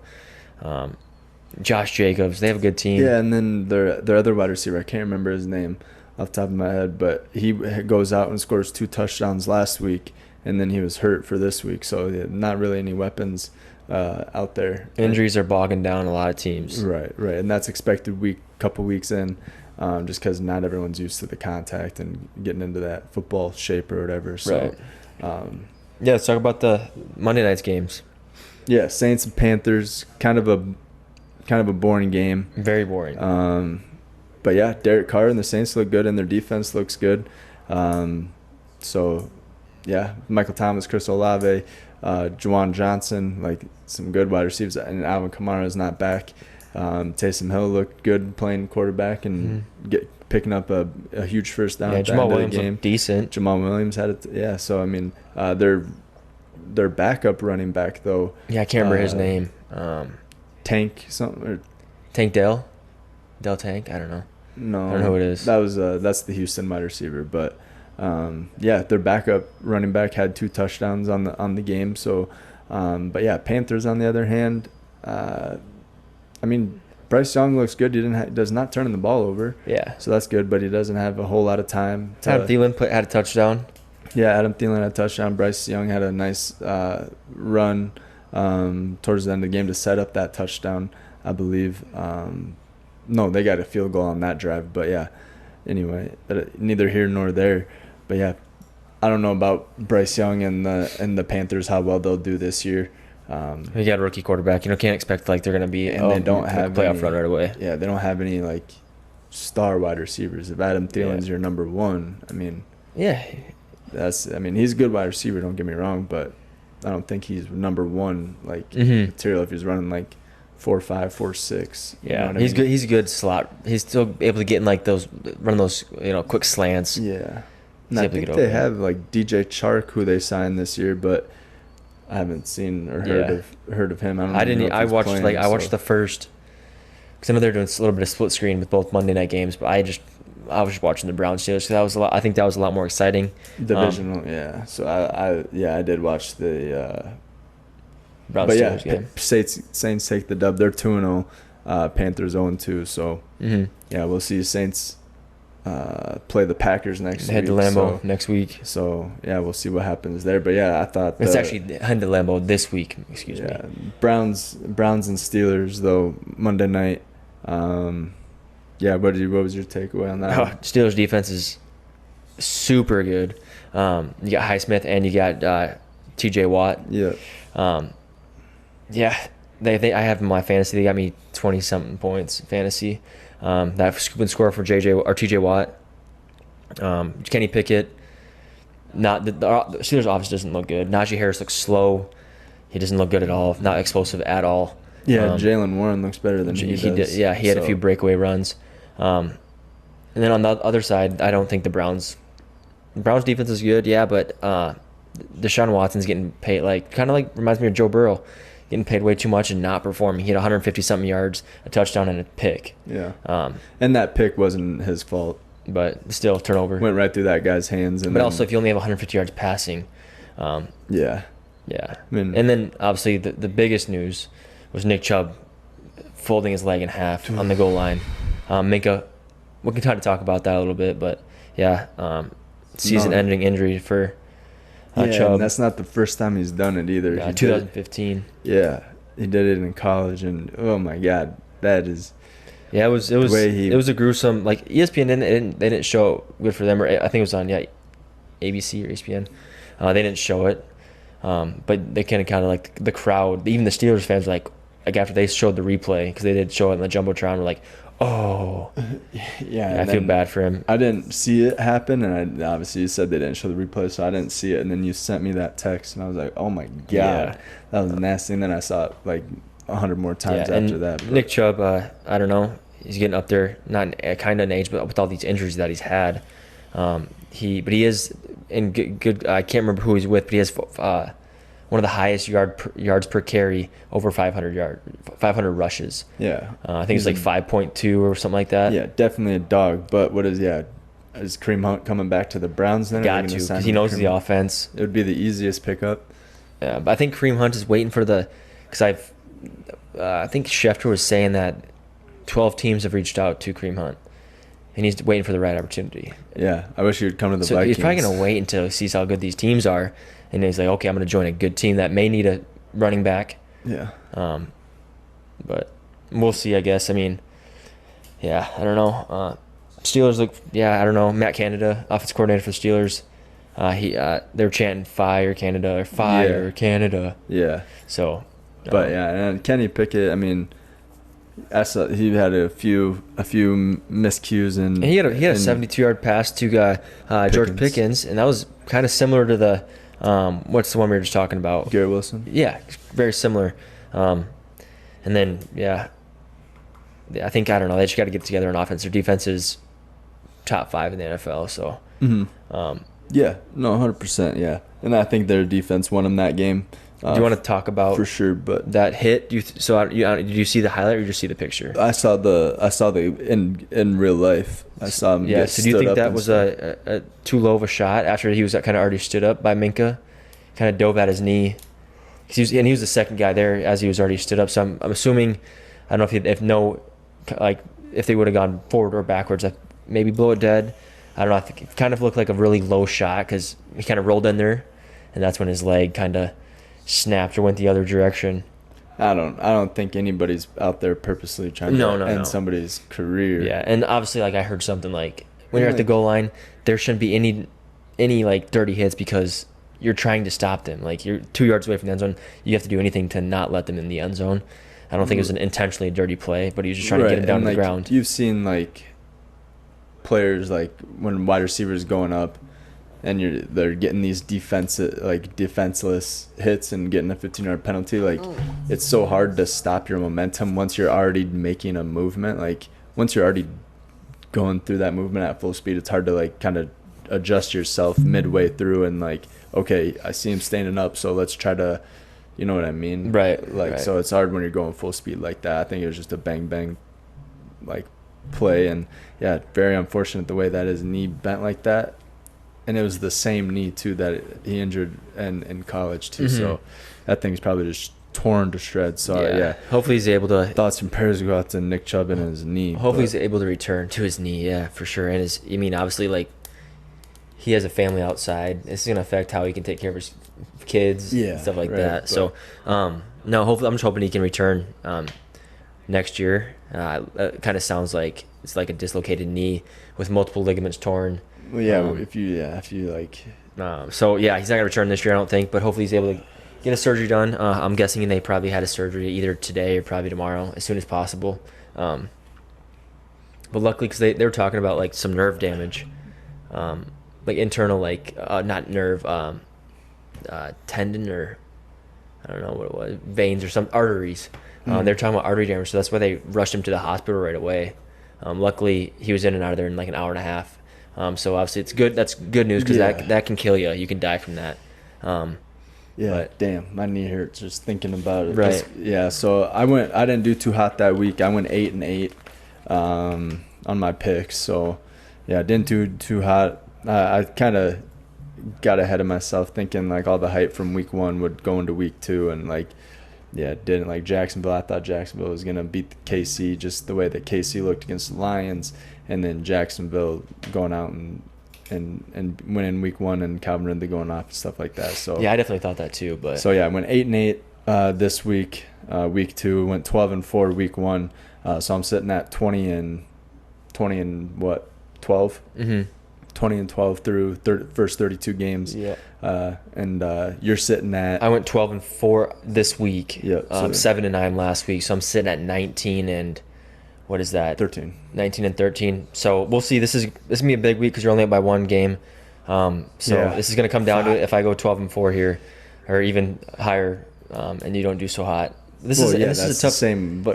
Josh Jacobs, they have a good team. Yeah, and then their other wide receiver, I can't remember his name off the top of my head, but he goes out and scores 2 touchdowns last week, and then he was hurt for this week, so not really any weapons out there. Injuries are bogging down a lot of teams. Right, and that's expected couple weeks in, just because not everyone's used to the contact and getting into that football shape or whatever. So, let's talk about the Monday night's games. Yeah, Saints and Panthers, kind of a boring game. Very boring. But yeah, Derek Carr and the Saints look good, and their defense looks good. So yeah, Michael Thomas, Chris Olave, Juwan Johnson, like some good wide receivers, and Alvin Kamara is not back. Taysom Hill looked good playing quarterback and picking up a huge first down. Yeah, at the Jamal end of Williams the game. looked decent. Jamal Williams had it. So I mean, their backup running back though. Yeah, I can't remember his name. Tank something or Tank Dell Tank. I don't know. No, I don't know who it is. That's the Houston wide receiver, but their backup running back had 2 touchdowns on the game. So, but yeah, Panthers on the other hand, I mean, Bryce Young looks good. He does not turn the ball over. Yeah, so that's good, but he doesn't have a whole lot of time. Adam Thielen had a touchdown. Yeah, Adam Thielen had a touchdown. Bryce Young had a nice run towards the end of the game to set up that touchdown, I believe. No, they got a field goal on that drive, but yeah. Anyway, neither here nor there, but yeah, I don't know about Bryce Young and the Panthers how well they'll do this year. You got a rookie quarterback, can't expect like they're gonna be and they don't have a playoff run right away. Yeah, they don't have any like star wide receivers. If Adam Thielen's your number 1, I mean, he's a good wide receiver. Don't get me wrong, but I don't think he's number 1 like material if he's running like 4.5, 4.6. Yeah, he's good. He's a good slot. He's still able to get in like run those quick slants. Yeah, and I think they have like DJ Chark who they signed this year, but I haven't seen or heard of him. I watched the first because I know they're doing a little bit of split screen with both Monday night games, but I was just watching the Browns Steelers because I think that was a lot more exciting. Divisional, yeah. So I did watch the Browns But yeah, Steelers game. Saints take the dub. They're 2-0. Panthers 0-2. So yeah, we'll see Saints play the Packers next week. Head to Lambeau next week. So yeah, we'll see what happens there. But yeah, I thought it's actually head to Lambeau this week. Excuse me. Browns and Steelers though Monday night. Yeah, what was your takeaway on that? Steelers defense is super good. You got Highsmith and you got T.J. Watt. Yeah. Yeah, they I have in my fantasy. They got me 20-something points fantasy. That scoop and score for T.J. Watt. Kenny Pickett. Not the Steelers' offense doesn't look good. Najee Harris looks slow. He doesn't look good at all. Not explosive at all. Yeah, Jalen Warren looks better than he does. He had a few breakaway runs. And then on the other side, I don't think the Browns defense is good. Yeah, but Deshaun Watson's getting paid reminds me of Joe Burrow. Getting paid way too much and not performing. He had 150-something yards, a touchdown, and a pick. Yeah. And that pick wasn't his fault. But still, turnover. Went right through that guy's hands. But also, if you only have 150 yards passing. Yeah. Yeah. And then, obviously, the biggest news was Nick Chubb folding his leg in half on the goal line. Minka, we can try to talk about that a little bit. But, yeah, season-ending injury for Chubb. And that's not the first time he's done it either. Yeah, 2015. Yeah, he did it in college, and oh my God, that is. Yeah, it was a gruesome. Like ESPN they didn't show it good for them, or I think it was on ABC or ESPN. They didn't show it, but they kind of like the crowd, even the Steelers fans, were like after they showed the replay because they did show it in the jumbotron, were like, oh, yeah. I feel bad for him. I didn't see it happen, and obviously you said they didn't show the replay, so I didn't see it. And then you sent me that text, and I was like, oh my God, that was nasty. And then I saw it like 100 more times after that. But Nick Chubb, I don't know, he's getting up there, not kind of in age, but with all these injuries that he's had, he is in good. I can't remember who he's with, but he has one of the highest yards per carry, over 500 rushes. Yeah. I think it's like 5.2 or something like that. Yeah, definitely a dog. But is Kareem Hunt coming back to the Browns then? Got to, because he knows the offense. It would be the easiest pickup. Yeah, but I think Kareem Hunt is waiting for because I think Schefter was saying that 12 teams have reached out to Kareem Hunt, and he's waiting for the right opportunity. Yeah, I wish he would come to the Vikings. So he's probably going to wait until he sees how good these teams are. And he's like, okay, I'm going to join a good team that may need a running back. Yeah. But we'll see, I guess. I mean, yeah, I don't know. Steelers look, I don't know. Matt Canada, offensive coordinator for the Steelers. They were chanting "Fire Canada" or "Fire Canada." Yeah. So. But and Kenny Pickett, I mean, he had a few miscues and he had a 72-yard pass to George Pickens, and that was kind of similar to the. What's the one we were just talking about? Garrett Wilson? Yeah, very similar. And then, I think, I don't know, they just got to get together on offense. Their defense is top 5 in the NFL, so. Mm-hmm. Yeah, no, 100%, yeah. And I think their defense won them that game. Do you want to talk about for sure? But that hit. Did you see the highlight or did you see the picture? I saw the in real life. I saw him. Yeah. So do you think that was a too low of a shot after he was kind of already stood up by Minka, kind of dove at his knee, he was the second guy there as he was already stood up. So I'm assuming, I don't know if they would have gone forward or backwards, maybe blow it dead. I don't know. I think it kind of looked like a really low shot because he kind of rolled in there, and that's when his leg kind of snapped or went the other direction. I don't think anybody's out there purposely trying to end somebody's career. Yeah, and obviously, I heard something like when you're at the goal line, there shouldn't be any dirty hits because you're trying to stop them. Like you're 2 yards away from the end zone, you have to do anything to not let them in the end zone. I don't think it was an intentionally dirty play, but he was just trying to get him down to the ground. You've seen players when wide receivers going up. And they're getting these defenseless hits and getting a 15-yard penalty. It's so hard to stop your momentum once you're already making a movement. Once you're already going through that movement at full speed, it's hard to kind of adjust yourself midway through and okay, I see him standing up, so let's try to, you know what I mean? Right. So it's hard when you're going full speed like that. I think it was just a bang play, and yeah, very unfortunate the way that his knee bent like that. And it was the same knee, too, that he injured in college, too. Mm-hmm. So that thing's probably just torn to shreds. So yeah. Hopefully he's able to. Thoughts and prayers go out to Nick Chubb and his knee. Hopefully he's able to return to his knee. Yeah, for sure. And obviously, like, he has a family outside. This is gonna affect how he can take care of his kids, and stuff like that. But, so, no, hopefully, I'm just hoping he can return next year. It kind of sounds like it's like a dislocated knee with multiple ligaments torn. Well, yeah, if you like. So yeah, he's not gonna return this year, I don't think. But hopefully, he's able to get a surgery done. I'm guessing they probably had a surgery either today or probably tomorrow, as soon as possible. But luckily, because they were talking about like some nerve damage, like internal, like not nerve, tendon, or I don't know what it was, veins or some arteries. They're talking about artery damage, so that's why they rushed him to the hospital right away. Luckily, he was in and out of there in like an hour and a half. So obviously, it's good. That's good news because that can kill you. You can die from that. Damn, my knee hurts just thinking about it. Right. Yeah. So I didn't do too hot that week. I went 8-8 on my picks. So yeah, didn't do too hot. I kind of got ahead of myself thinking like all the hype from week 1 would go into week 2, and like, yeah, didn't. Like Jacksonville, I thought Jacksonville was gonna beat KC just the way that KC looked against the Lions, and then Jacksonville going out and winning week 1 and Calvin Ridley going off and stuff like that. So yeah, I definitely thought that too. But so yeah, I went 8-8 this week. Week 2 went 12-4 week 1. So I'm sitting at 20 and 12. 20-12 through first 32 games. Yeah. And you're sitting at. I went 12-4 this week. Yeah. 7-9 last week. So I'm sitting at 19 and. What is that? 13. 19 and 13. So we'll see. This is gonna be a big week because you're only up by 1 game. This is gonna come down to it if I go 12-4 here, or even higher, and you don't do so hot. This is a tough.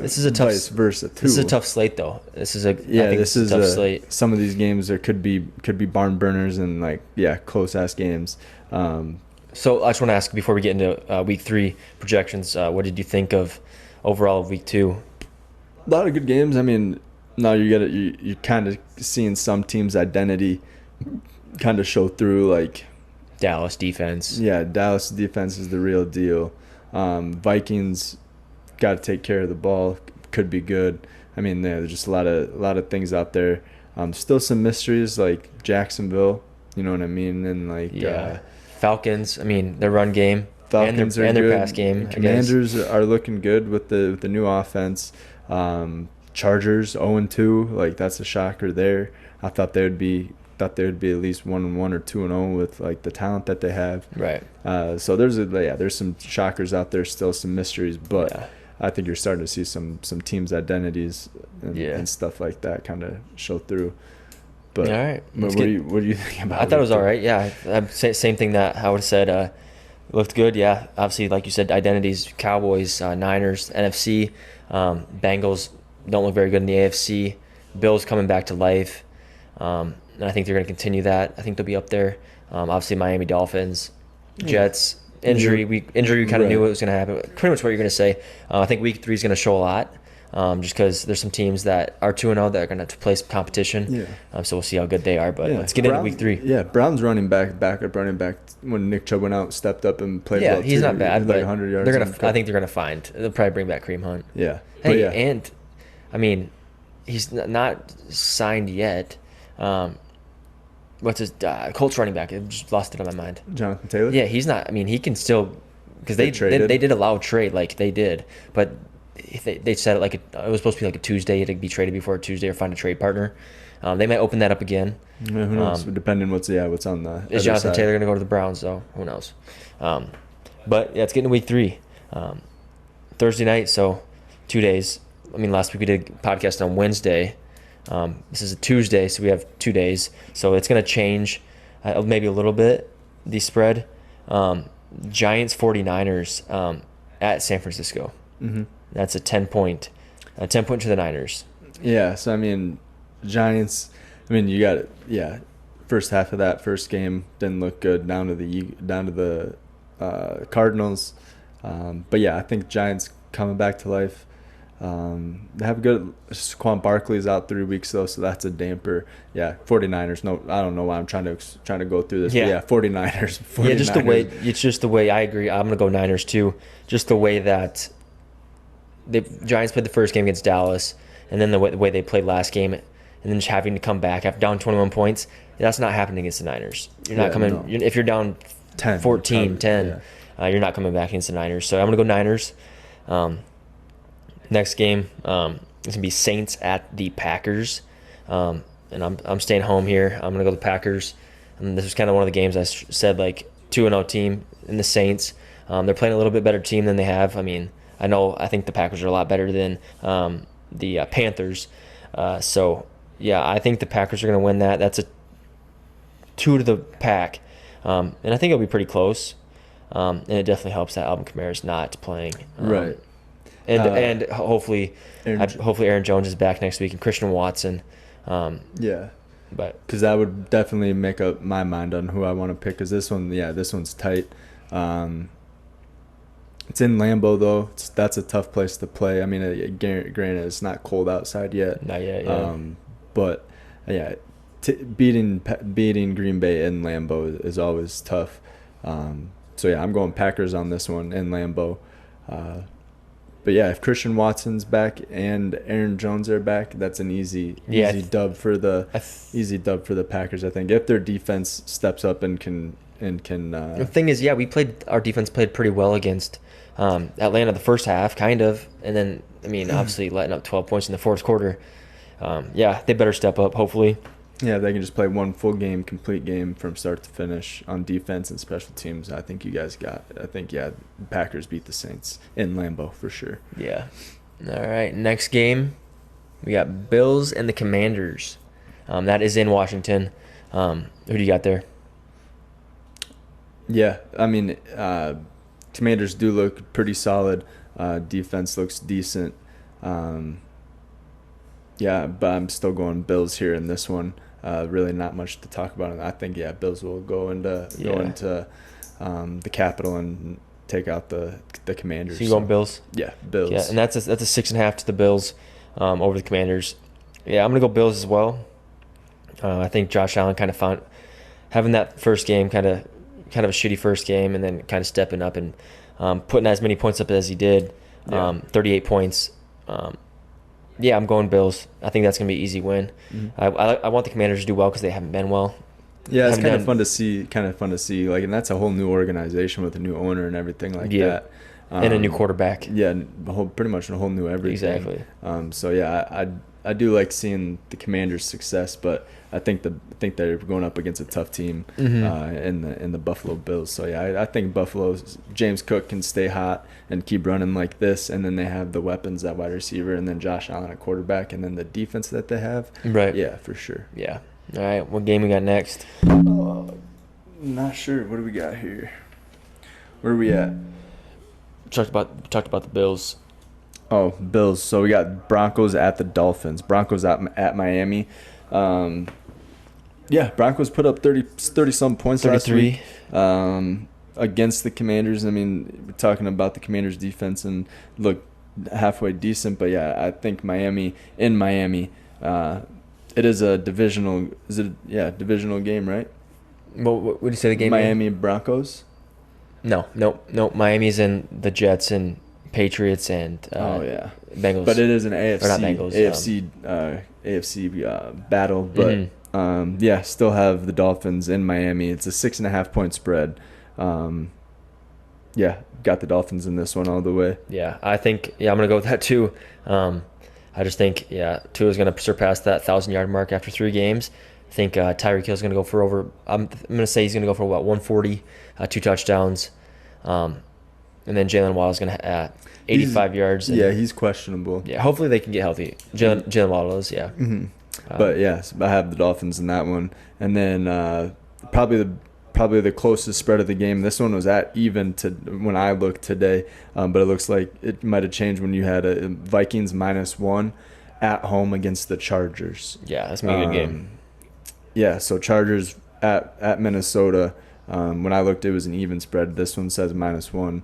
This is a tough vice versa too. This is a tough slate though. This is a tough slate. Some of these games could be barn burners and like close ass games. So I just want to ask before we get into week 3 projections. What did you think of overall of week 2? A lot of good games. I mean, now you're kind of seeing some teams' identity kind of show through, like Dallas defense. Yeah, Dallas defense is the real deal. Vikings got to take care of the ball. Could be good. I mean, there's just a lot of things out there. Still some mysteries like Jacksonville. You know what I mean? And like Falcons. I mean, their run game. Falcons and their good. Pass game. Commanders are looking good with the new offense. Chargers 0-2, like that's a shocker there. I thought they would be at least 1-1 or 2-0 with like the talent that they have. Right. So there's some shockers out there, still some mysteries, but I think you're starting to see some teams' identities and stuff like that kind of show through. But all right, what do you think about it? I thought it was all right. Yeah, same thing that Howard said. Looked good. Yeah, obviously, like you said, identities: Cowboys, Niners, NFC. Bengals don't look very good in the AFC. Bills coming back to life, and I think they're going to continue that. I think they'll be up there. Obviously, Miami Dolphins, Jets. Injury. We kind of knew it was going to happen. Pretty much what you're going to say. I think week 3 is going to show a lot. Just because there's some teams that are 2-0 that are going to play some competition. So we'll see how good they are. But let's get into week 3. Yeah, Brown's backup running back, when Nick Chubb went out, stepped up and played well. Yeah, he's not bad. Like but 100 yards. I think they're going to find. They'll probably bring back Kareem Hunt. Yeah. And, I mean, he's not signed yet. What's his Colts running back? I just lost it on my mind. Jonathan Taylor? Yeah, he's not. I mean, he can still – because they did allow a trade, like they did. But they said it was supposed to be like a Tuesday to be traded before a Tuesday or find a trade partner. They might open that up again. Yeah, who knows? Depending what's on the Is Jonathan Taylor going to go to the Browns, though? Who knows? But, yeah, it's getting to week 3. Thursday night, so 2 days. I mean, last week we did a podcast on Wednesday. This is a Tuesday, so we have 2 days. So it's going to change maybe a little bit, the spread. Giants 49ers at San Francisco. Mm-hmm. That's a 10-point to the Niners. Yeah, so I mean, Giants. I mean, you got it. Yeah, first half of that first game didn't look good down to the Cardinals. But yeah, I think Giants coming back to life. They have good. Saquon Barkley's out 3 weeks though, so that's a damper. Yeah, 49ers. No, I don't know why I'm trying to go through this. Yeah. But yeah, 49ers. 49ers. Yeah, just the way I agree. I'm gonna go Niners too. Just the way that the Giants played the first game against Dallas, and then the way they played last game, and then just having to come back after down 21 points. That's not happening against the Niners. You're not coming. No. If you're down 10, 14, 10, you're not coming back against the Niners. So I'm gonna go Niners. Next game, it's gonna be Saints at the Packers, and I'm staying home here. I'm gonna go the Packers. And this was kind of one of the games I said, like, 2-0 team in the Saints. They're playing a little bit better team than they have. I mean, I think the Packers are a lot better than the Panthers. So yeah, I think the Packers are gonna win that. That's a 2 to the pack, and I think it'll be pretty close. And it definitely helps that Alvin Kamara's not playing. Right. And hopefully Aaron Jones is back next week, and Christian Watson. Yeah. But because that would definitely make up my mind on who I want to pick. Because this one's tight. It's in Lambeau though. That's a tough place to play. I mean, granted, it's not cold outside yet. Not yet. Yeah. But yeah, beating Green Bay in Lambeau is always tough. So yeah, I'm going Packers on this one in Lambeau. But yeah, if Christian Watson's back and Aaron Jones are back, that's an easy dub for the Packers. I think if their defense steps up and can. The thing is, yeah, our defense played pretty well against Atlanta the first half, kind of, and then obviously letting up 12 points in the fourth quarter. Yeah, they better step up, hopefully. Yeah, they can just play one full game, complete game from start to finish on defense and special teams. I think you guys Packers beat the Saints in Lambeau for sure. Yeah. All right, next game, we got Bills and the Commanders. That is in Washington. Who do you got there? Yeah, Commanders do look pretty solid. Defense looks decent. Yeah, but I'm still going Bills here in this one. Really not much to talk about. I think, Bills will go into the Capitol and take out the Commanders. So you going Bills? Yeah, Bills. Yeah, and that's a 6.5 to the Bills over the Commanders. Yeah, I'm going to go Bills as well. I think Josh Allen kind of found having that first game kind of a shitty first game, and then kind of stepping up and putting as many points up as he did, 38 points. Yeah, I'm going Bills. I think that's going to be an easy win. Mm-hmm. I want the Commanders to do well because they haven't been well. Yeah, it's kind of fun to see. Like, and that's a whole new organization with a new owner and everything like that. And a new quarterback. Yeah, pretty much a whole new everything. Exactly. So yeah, I do like seeing the Commanders' success, but I think they're going up against a tough team in the Buffalo Bills. So yeah, I think Buffalo's James Cook can stay hot and keep running like this, and then they have the weapons at wide receiver, and then Josh Allen at quarterback, and then the defense that they have. Right. Yeah, for sure. Yeah. All right. What game we got next? Not sure. What do we got here? Where are we at? Talked about the Bills. Oh, Bills. So we got Broncos at the Dolphins. Broncos at Miami. Broncos put up 30-some points 33 last week against the Commanders. I mean, we're talking about the Commanders' defense and look halfway decent. But, yeah, I think Miami, it is a divisional – divisional game, right? What did you say the game Miami Broncos? No. Miami's in the Jets and Patriots and Bengals. But it is an AFC, or not Bengals, AFC battle. But, still have the Dolphins in Miami. It's a 6.5-point spread. Got the Dolphins in this one all the way. Yeah, I think, I'm going to go with that too. I just think, Tua is going to surpass that 1,000-yard mark after 3 games. I think Tyreek Hill is going to go for over. I'm going to say he's going to go for about 140, 2 touchdowns, and then Jalen Waddle is going to 85 yards. He's questionable. Yeah, hopefully they can get healthy. Jalen Waddle is, yeah. Mm-hmm. But I have the Dolphins in that one, and then probably the closest spread of the game. This one was at even to when I looked today, but it looks like it might have changed when you had a Vikings -1 at home against the Chargers. Yeah, that's gonna be a good game. Yeah, so Chargers at Minnesota. When I looked, it was an even spread. This one says -1.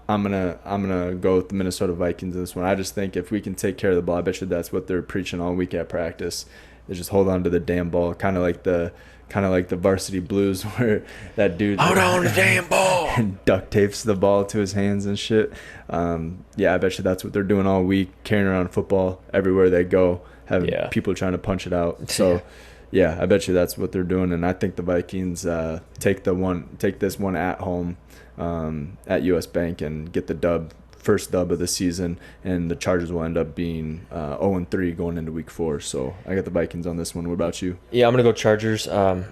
I'm gonna go with the Minnesota Vikings in this one. I just think if we can take care of the ball, I bet you that's what they're preaching all week at practice. Is just hold on to the damn ball, kind of like the varsity blues where that dude Hold on to the damn ball and duct tapes the ball to his hands and shit. Yeah, I bet you that's what they're doing all week, carrying around football everywhere they go, having people trying to punch it out. So. Yeah, I bet you that's what they're doing, and I think the Vikings take this one at home at U.S. Bank and get the first dub of the season, and the Chargers will end up being 0-3 going into Week 4. So I got the Vikings on this one. What about you? Yeah, I'm gonna go Chargers. I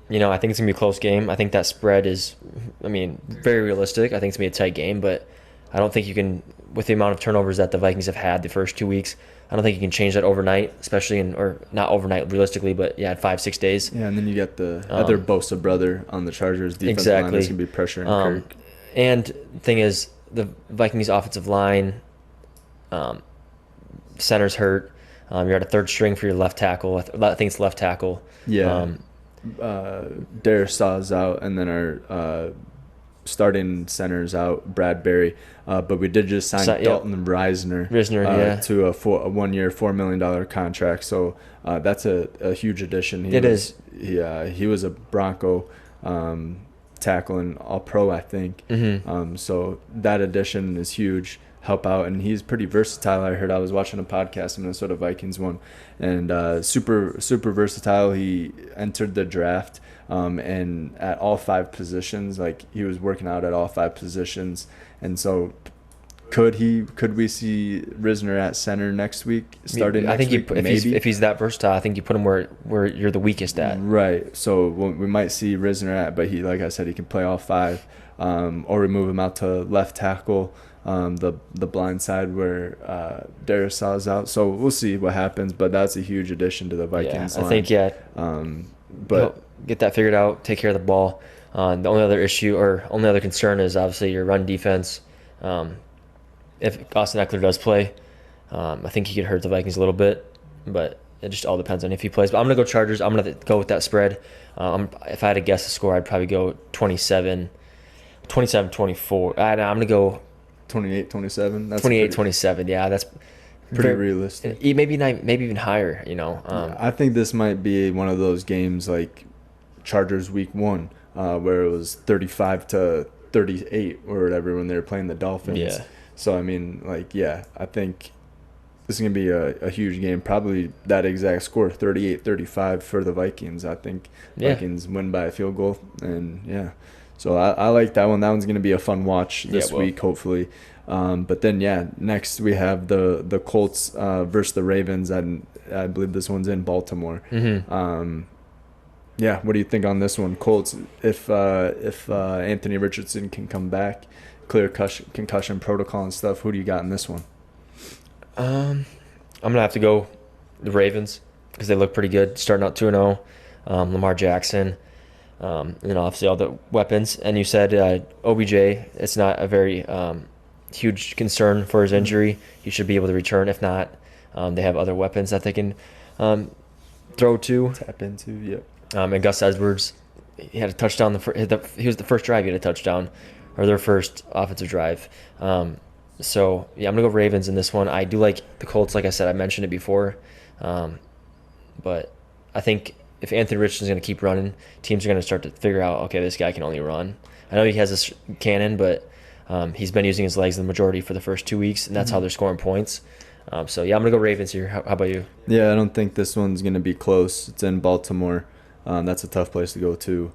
think it's gonna be a close game. I think that spread is, very realistic. I think it's gonna be a tight game, but I don't think you can, with the amount of turnovers that the Vikings have had the first 2 weeks. I don't think you can change that overnight, especially or not overnight realistically, but in 5-6 days. Yeah, and then you get the other Bosa brother on the Chargers defensive line that's going to be pressuring Kirk. And the thing is, the Vikings offensive line, center's hurt. You're at a third string for your left tackle. I think it's left tackle. Yeah. Darius Saw's out, and then our starting center's out, Bradbury. But we did just sign Dalton Risner to a 1-year, $4 million contract. So that's a huge addition. He was a Bronco tackle and all-pro, I think. Mm-hmm. So that addition is huge. Help out, and he's pretty versatile. I was watching a podcast, a Minnesota Vikings one, and super versatile. He entered the draft and at all 5 positions, like he was working out at all 5 positions. And so could we see Risner at center next week, starting next week? If he's that versatile, I think you put him where you're the weakest at. Right. So we might see Risner at, but like I said, he can play all 5, or we move him out to left tackle, the blind side where Darius Saw's out. So we'll see what happens, but that's a huge addition to the Vikings line. I think but get that figured out, take care of the ball. The only other concern is obviously your run defense. If Austin Eckler does play, I think he could hurt the Vikings a little bit, but it just all depends on if he plays. But I'm going to go Chargers. I'm going to go with that spread. If I had to guess the score, I'd probably go 27-24. I'm going to go 28-27. 28-27. Yeah, that's pretty realistic. Maybe even higher, I think this might be one of those games like Chargers Week 1, where it was 35-38 or whatever when they were playing the Dolphins. Yeah. So, I think this is going to be a huge game. Probably that exact score, 38-35 for the Vikings. I think Vikings win by a field goal. And, so I like that one. That one's going to be a fun watch this week, hopefully. But then, next we have the Colts versus the Ravens. I believe this one's in Baltimore. Mm-hmm. What do you think on this one? Colts, if Anthony Richardson can come back, clear concussion protocol and stuff, who do you got in this one? I'm going to have to go the Ravens because they look pretty good, starting out 2-0. Lamar Jackson, and then obviously all the weapons. And you said OBJ, it's not a very huge concern for his injury. He should be able to return. If not, they have other weapons that they can throw to. Tap into, yep. And Gus Edwards, he had a touchdown. He was the first drive he had a touchdown, or their first offensive drive. So, I'm going to go Ravens in this one. I do like the Colts, like I said. I mentioned it before. But I think if Anthony Richardson's going to keep running, teams are going to start to figure out, okay, this guy can only run. I know he has this cannon, but he's been using his legs the majority for the first 2 weeks, and that's how they're scoring points. I'm going to go Ravens here. How about you? Yeah, I don't think this one's going to be close. It's in Baltimore. That's a tough place to go to.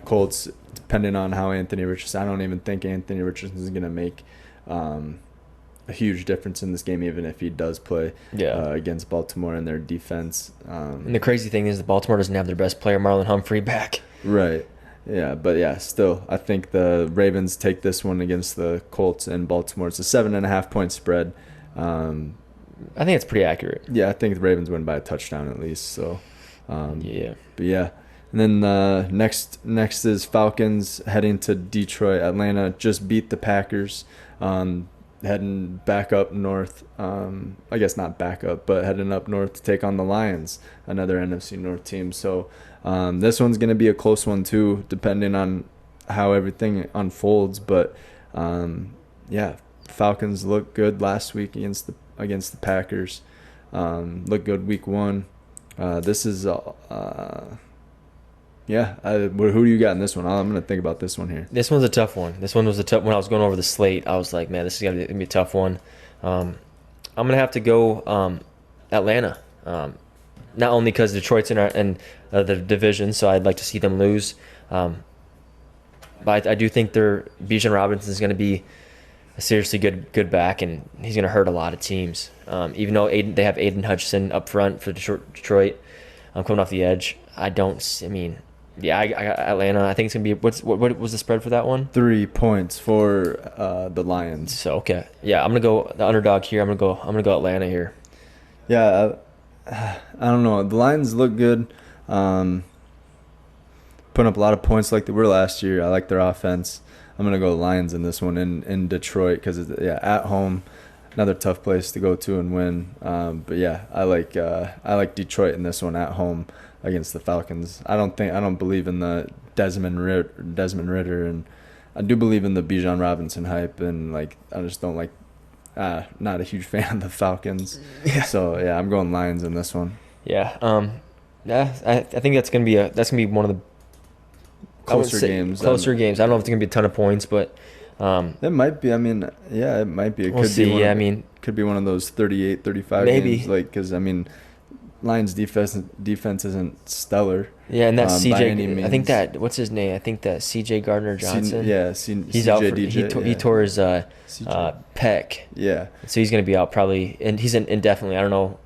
Colts, depending on how Anthony Richardson, I don't even think Anthony Richardson is going to make a huge difference in this game, even if he does play against Baltimore and their defense. And the crazy thing is that Baltimore doesn't have their best player, Marlon Humphrey, back. Right. Yeah, but still, I think the Ravens take this one against the Colts in Baltimore. It's a 7.5-point spread. I think it's pretty accurate. Yeah, I think the Ravens win by a touchdown at least. So, But and then next is Falcons heading to Detroit. Atlanta just beat the Packers, heading back up north. I guess not back up, but heading up north to take on the Lions, another NFC North team. So this one's going to be a close one too, depending on how everything unfolds. But yeah, Falcons looked good last week against the Packers. Looked good week 1. This is yeah. Who do you got in this one? I'm gonna think about this one here. This one's a tough one. This one was a tough. When I was going over the slate, I was like, man, this is gonna be a tough one. I'm gonna have to go Atlanta. Not only because Detroit's in the division, so I'd like to see them lose. But I do think Bijan Robinson is going to be a seriously good back, and he's going to hurt a lot of teams. Even though they have Aiden Hutchinson up front for Detroit, coming off the edge. I got Atlanta. I think it's going to be what was the spread for that one? 3 points for the Lions. So okay, yeah, I'm going to go the underdog here. I'm going to go Atlanta here. Yeah, I don't know. The Lions look good. Putting up a lot of points like they were last year. I like their offense. I'm going to go Lions in this one in Detroit because, at home, another tough place to go to and win. But, yeah, I like Detroit in this one at home against the Falcons. I don't believe in the Desmond Ritter, and I do believe in the Bijan Robinson hype, and, I just don't like not a huge fan of the Falcons. Yeah. So, yeah, I'm going Lions in this one. Yeah. I think that's gonna be one of the closer games. I don't know if it's gonna be a ton of points, but it might be. I mean, yeah, it might be. We'll see. Could be one of those 38, 35 maybe. games. Because Lions defense isn't stellar. Yeah, and that's by any CJ. means. I think that what's his name? I think that CJ Gardner Johnson. He's out. He tore his pec. Yeah. So he's gonna be out probably, and he's indefinitely. I don't know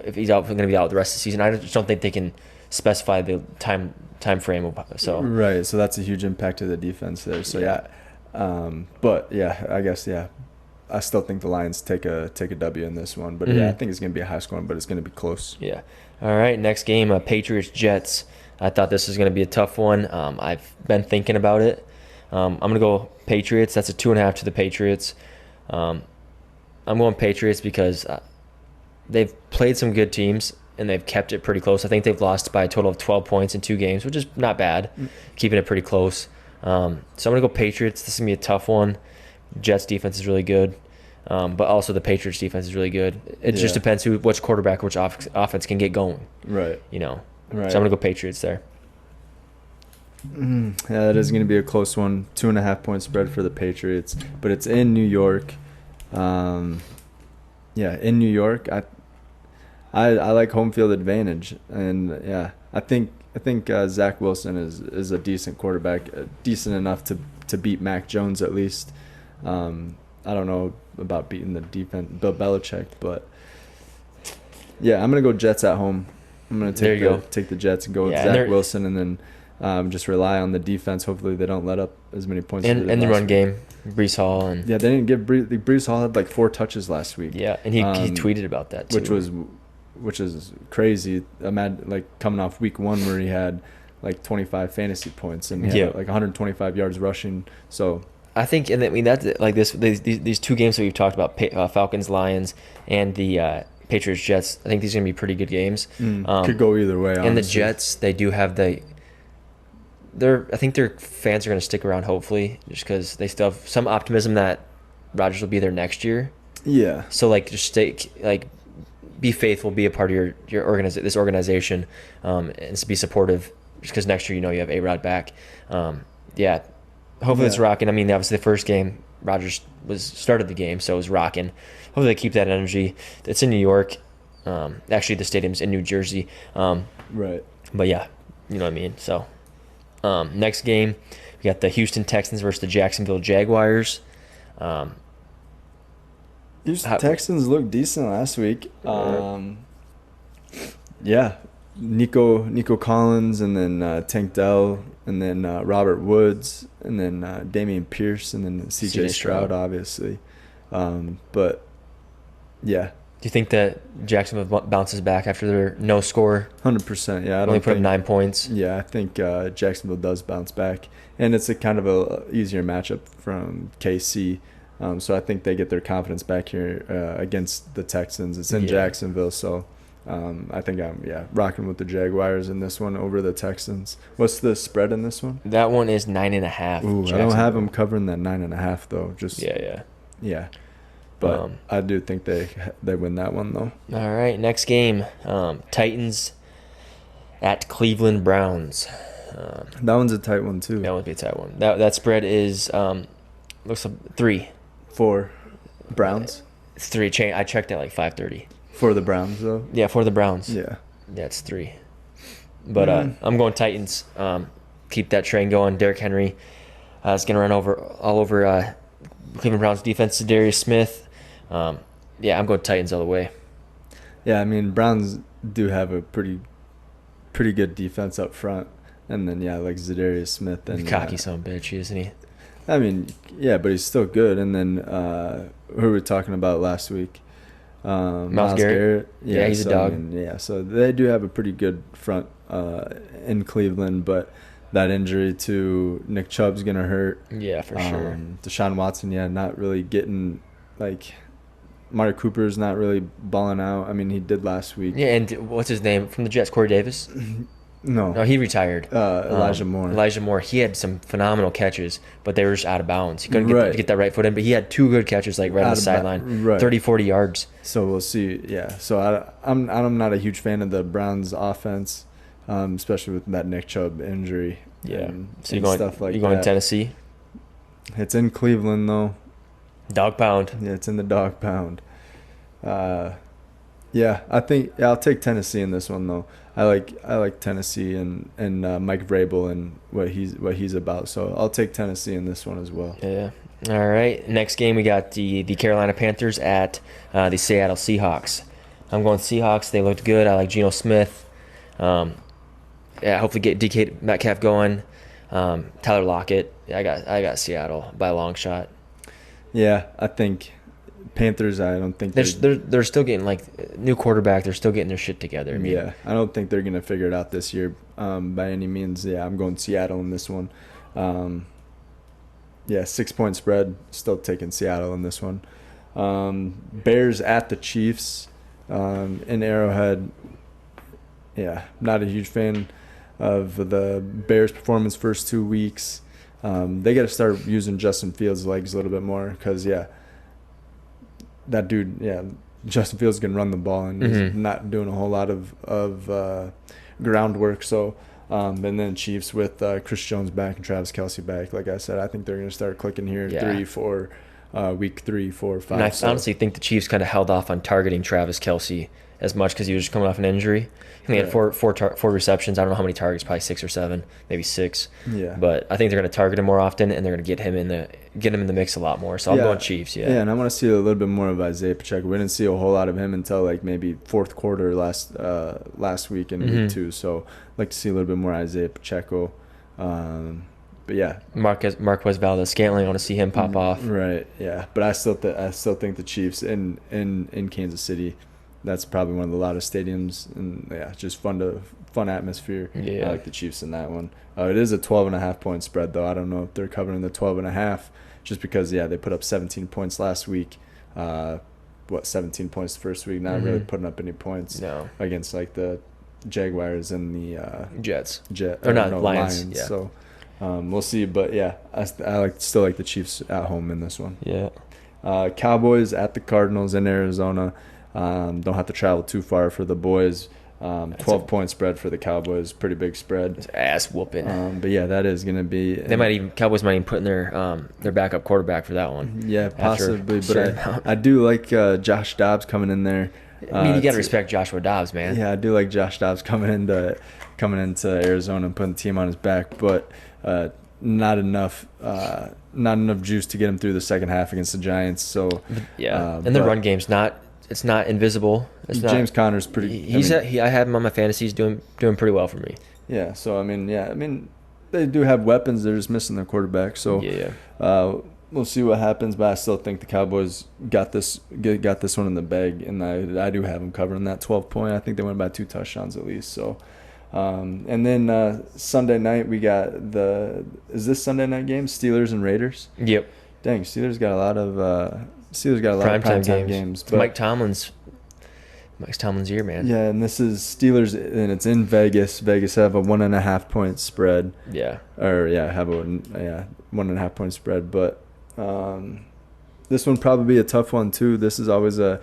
if he's going to be out the rest of the season. I just don't think they can specify the time frame. So right, so that's a huge impact to the defense there. So yeah, but yeah, I guess I still think the Lions take a W in this one. But yeah, I think it's going to be a high scoring, but it's going to be close. Yeah. All right, next game, Patriots Jets. I thought this was going to be a tough one. I've been thinking about it. I'm going to go Patriots. That's a 2.5 to the Patriots. I'm going Patriots because they've played some good teams, and they've kept it pretty close. I think they've lost by a total of 12 points in 2 games, which is not bad, keeping it pretty close. So I'm going to go Patriots. This is going to be a tough one. Jets defense is really good, but also the Patriots defense is really good. It just depends which quarterback or which offense can get going. Right. Right. So I'm going to go Patriots there. Yeah, that is going to be a close one. 2.5 point spread for the Patriots, but it's in New York. In New York, I like home field advantage, and I think Zach Wilson is a decent quarterback, decent enough to beat Mac Jones at least. I don't know about beating the defense, Bill Belichick, but yeah, I'm gonna go Jets at home. I'm gonna take the Jets and go with Zach Wilson, and then just rely on the defense. Hopefully, they don't let up as many points. And the run game, Breece Hall and they didn't give Breece Hall had 4 touches last week. Yeah, and he tweeted about that too, which is crazy. Imagine coming off week 1 where he had 25 fantasy points and he had 125 yards rushing. So I think, and I mean that's these 2 games that we've talked about, Falcons Lions and the Patriots Jets. I think these are gonna be pretty good games. Could go either way. Honestly. And the Jets, they do have I think their fans are going to stick around, hopefully, just because they still have some optimism that Rodgers will be there next year. Yeah. So just stay, be faithful, be a part of this organization, and be supportive, just because next year you have A-Rod back. Hopefully it's rocking. I mean, obviously the first game Rodgers started the game, so it was rocking. Hopefully they keep that energy. It's in New York. Actually, the stadium's in New Jersey. Right. But yeah, you know what I mean. So. Next game, we got the Houston Texans versus the Jacksonville Jaguars. Houston Texans looked decent last week. Nico Collins, and then Tank Dell, and then Robert Woods, and then Dameon Pierce, and then C.J. Stroud, obviously. But yeah. Do you think that Jacksonville bounces back after their no score? 100%. Yeah, I only put up 9 points. Yeah, I think Jacksonville does bounce back, and it's a kind of a easier matchup from KC. So I think they get their confidence back here against the Texans. It's in Jacksonville, so I think I'm rocking with the Jaguars in this one over the Texans. What's the spread in this one? That one is 9.5. Ooh, I don't have them covering that 9.5 though. Just yeah. But I do think they win that one though. All right, next game, Titans at Cleveland Browns. That one's a tight one too. That would be a tight one. That spread is looks like 3 for Browns. It's 3. I checked at like 5:30. For the Browns though. Yeah, for the Browns. Yeah. Yeah, it's 3. But I'm going Titans. Keep that train going. Derrick Henry is gonna run all over Cleveland Browns defense. Darius Smith. Yeah, I'm going Titans all the way. Yeah, I mean Browns do have a pretty good defense up front, and then like Zadarius Smith and cocky son of a bitch, isn't he? I mean, yeah, but he's still good. And then who were we talking about last week? Myles Garrett. Yeah, he's a dog. I mean, so they do have a pretty good front in Cleveland, but that injury to Nick Chubb's gonna hurt. Yeah, for sure. Deshaun Watson, not really getting like. Amari Cooper's not really balling out. I mean, he did last week. Yeah, and what's his name from the Jets? Corey Davis. No, he retired. Elijah Moore. Elijah Moore. He had some phenomenal catches, but they were just out of bounds. He couldn't get that right foot in, but he had 2 good catches, like right on the sideline, 30, 40 yards. So we'll see. Yeah. So I'm not a huge fan of the Browns' offense, especially with that Nick Chubb injury. Yeah. So you're going to Tennessee? It's in Cleveland though. Dog pound. Yeah, it's in the dog pound. I think I'll take Tennessee in this one though. I like Tennessee and Mike Vrabel and what he's about. So I'll take Tennessee in this one as well. Yeah. All right. Next game we got the Carolina Panthers at the Seattle Seahawks. I'm going Seahawks. They looked good. I like Geno Smith. Hopefully get DK Metcalf going. Tyler Lockett. I got Seattle by a long shot. Yeah, I think Panthers. I don't think they're still getting like new quarterback. They're still getting their shit together. I mean, I don't think they're gonna figure it out this year by any means. Yeah, I'm going Seattle in this one. 6-point spread. Still taking Seattle in this one. Bears at the Chiefs in Arrowhead. Yeah, not a huge fan of the Bears' performance first 2 weeks. They got to start using Justin Fields' legs a little bit more because, that dude, Justin Fields can run the ball and he's not doing a whole lot of groundwork. So, and then Chiefs with Chris Jones back and Travis Kelce back. Like I said, I think they're going to start clicking here week 3, 4, 5. And I honestly think the Chiefs kind of held off on targeting Travis Kelce as much because he was just coming off an injury. He had four receptions. I don't know how many targets, probably 6 or 7, maybe 6. Yeah. But I think they're going to target him more often, and they're going to get him in the mix a lot more. So I'm going Chiefs. Yeah. Yeah, and I want to see a little bit more of Isaiah Pacheco. We didn't see a whole lot of him until like maybe fourth quarter last week in week 2. So I'd like to see a little bit more Isaiah Pacheco. But yeah, Marquez Valdez-Scantling. I want to see him pop off. Right. Yeah, but I still think the Chiefs in Kansas City. That's probably one of the loudest stadiums, and just fun atmosphere. Yeah. I like the Chiefs in that one. It is a 12.5 point spread though. I don't know if they're covering the 12.5, just because they put up 17 points last week. 17 points the first week? Not really putting up any points. No. Against like the Jaguars and the Jets. Lions. Yeah. So we'll see, but I still like the Chiefs at home in this one. Yeah. Cowboys at the Cardinals in Arizona. Don't have to travel too far for the boys. 12-point spread for the Cowboys, pretty big spread. It's ass whooping. But that is going to be. Cowboys might even put in their backup quarterback for that one. Yeah, possibly. But I do like Josh Dobbs coming in there. I mean, you got to respect Joshua Dobbs, man. Yeah, I do like Josh Dobbs coming into Arizona and putting the team on his back, but not enough juice to get him through the second half against the Giants. So and the run game's not. It's not invisible. James Conner's pretty. I have him on my fantasy. He's doing pretty well for me. Yeah. So I mean, they do have weapons. They're just missing their quarterback. So we'll see what happens. But I still think the Cowboys got this one in the bag, and I do have them covering that 12-point. I think they went by 2 touchdowns at least. So, and then Sunday night we got is this Sunday night game? Steelers and Raiders. Yep. Dang, Steelers got a lot of primetime games. But Mike Tomlin's Mike Tomlin's year, man. Yeah, and this is Steelers, and it's in Vegas. Vegas have a 1.5 point spread. Yeah. Or have a 1.5 point spread. But this one probably be a tough one too. It's always a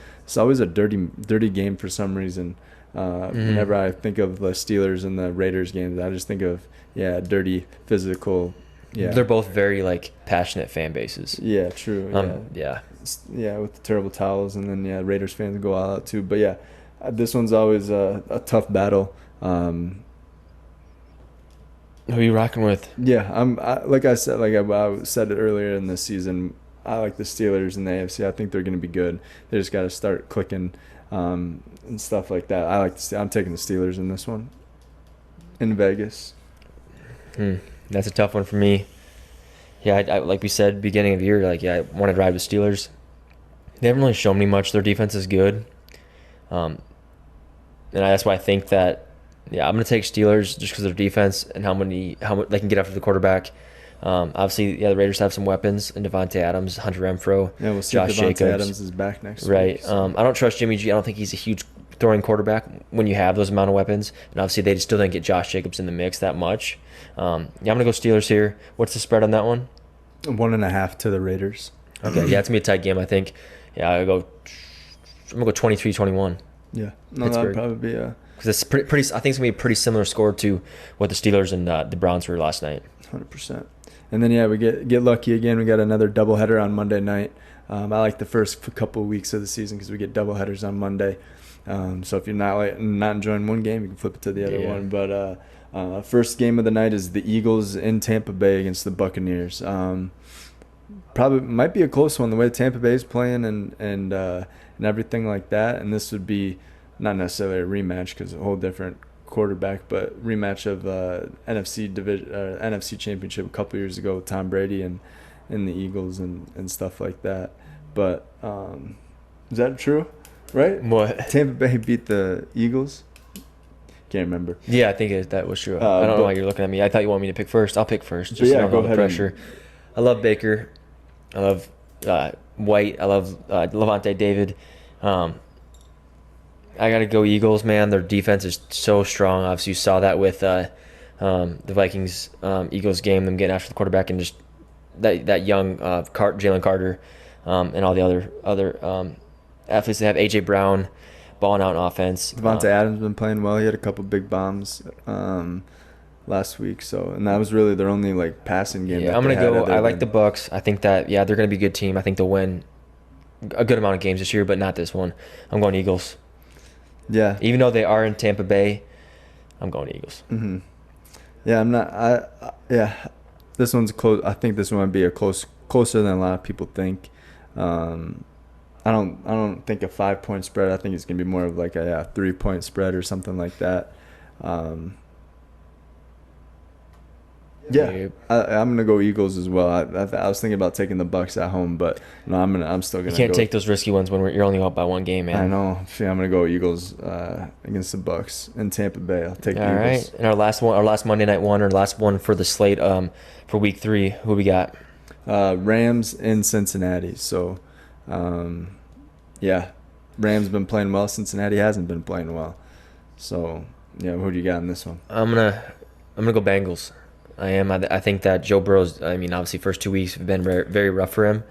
dirty game for some reason. Whenever I think of the Steelers and the Raiders games, I just think of dirty, physical. Yeah, They're both very like passionate fan bases. Yeah, true. With the terrible towels, and then Raiders fans go all out too. But this one's always a tough battle. Who are you rocking with? Yeah, like I said it earlier in the season. I like the Steelers in the AFC. I think they're going to be good. They just got to start clicking and stuff like that. I'm taking the Steelers in this one in Vegas. That's a tough one for me. Yeah, I like we said, beginning of the year, I wanted to ride with Steelers. They haven't really shown me much. Their defense is good. And that's why I think that, I'm going to take Steelers just because of their defense and how much they can get after the quarterback. Obviously, the Raiders have some weapons in Devontae Adams, Hunter Renfrow, we'll see Josh if Devontae Jacobs. Adams is back next week. Right. I don't trust Jimmy G. I don't think he's a huge throwing quarterback when you have those amount of weapons. And obviously, they still didn't get Josh Jacobs in the mix that much. I'm going to go Steelers here. What's the spread on that one? 1.5 to the Raiders. Okay, it's going to be a tight game, I think. Yeah, I'm going to go 23-21. Yeah. No, that'd probably be a... Because it's pretty. I think it's going to be a pretty similar score to what the Steelers and the Browns were last night. 100%. And then, we get lucky again. We got another doubleheader on Monday night. I like the first couple of weeks of the season because we get doubleheaders on Monday. So if you're not enjoying one game, you can flip it to the other one. But first game of the night is the Eagles in Tampa Bay against the Buccaneers. Probably might be a close one the way Tampa Bay is playing and everything like that. And this would be not necessarily a rematch because a whole different quarterback, but rematch of NFC Championship a couple years ago with Tom Brady and the Eagles and stuff like that. But is that true? Right? What? Tampa Bay beat the Eagles? Can't remember. Yeah, I think that was true. I don't know why you're looking at me. I thought you wanted me to pick first. I'll pick first. Just go ahead. Pressure. I love Baker. I love White. I love Levante David. I got to go Eagles, man. Their defense is so strong. Obviously, you saw that with the Vikings-Eagles game, them getting after the quarterback and just that young Jalen Carter and all the other athletes. They have A.J. Brown balling out in offense. Devontae Adams been playing well. He had a couple big bombs last week. And that was really their only passing game. Yeah, I'm going to go. I like the Bucs. I think that, they're going to be a good team. I think they'll win a good amount of games this year, but not this one. I'm going Eagles. Yeah. Even though they are in Tampa Bay, I'm going Eagles. Mm-hmm. Yeah, I'm not. This one's close. I think this one might be closer than a lot of people think. I don't think a 5-point spread. I think it's gonna be more of a 3-point spread or something like that. I'm gonna go Eagles as well. I was thinking about taking the Bucs at home, but no, I'm still gonna. You can't take those risky ones when you're only up by one game, man. I know. See, I'm gonna go Eagles against the Bucs in Tampa Bay. I'll take the Eagles. All right. And our last Monday night one, or last one for the slate for week 3. Who we got? Rams in Cincinnati. So, Rams been playing well. Cincinnati hasn't been playing well. So, who do you got in this one? I'm gonna go Bengals. I am. I think that Joe Burrow's. Obviously, first 2 weeks have been very, very rough for him.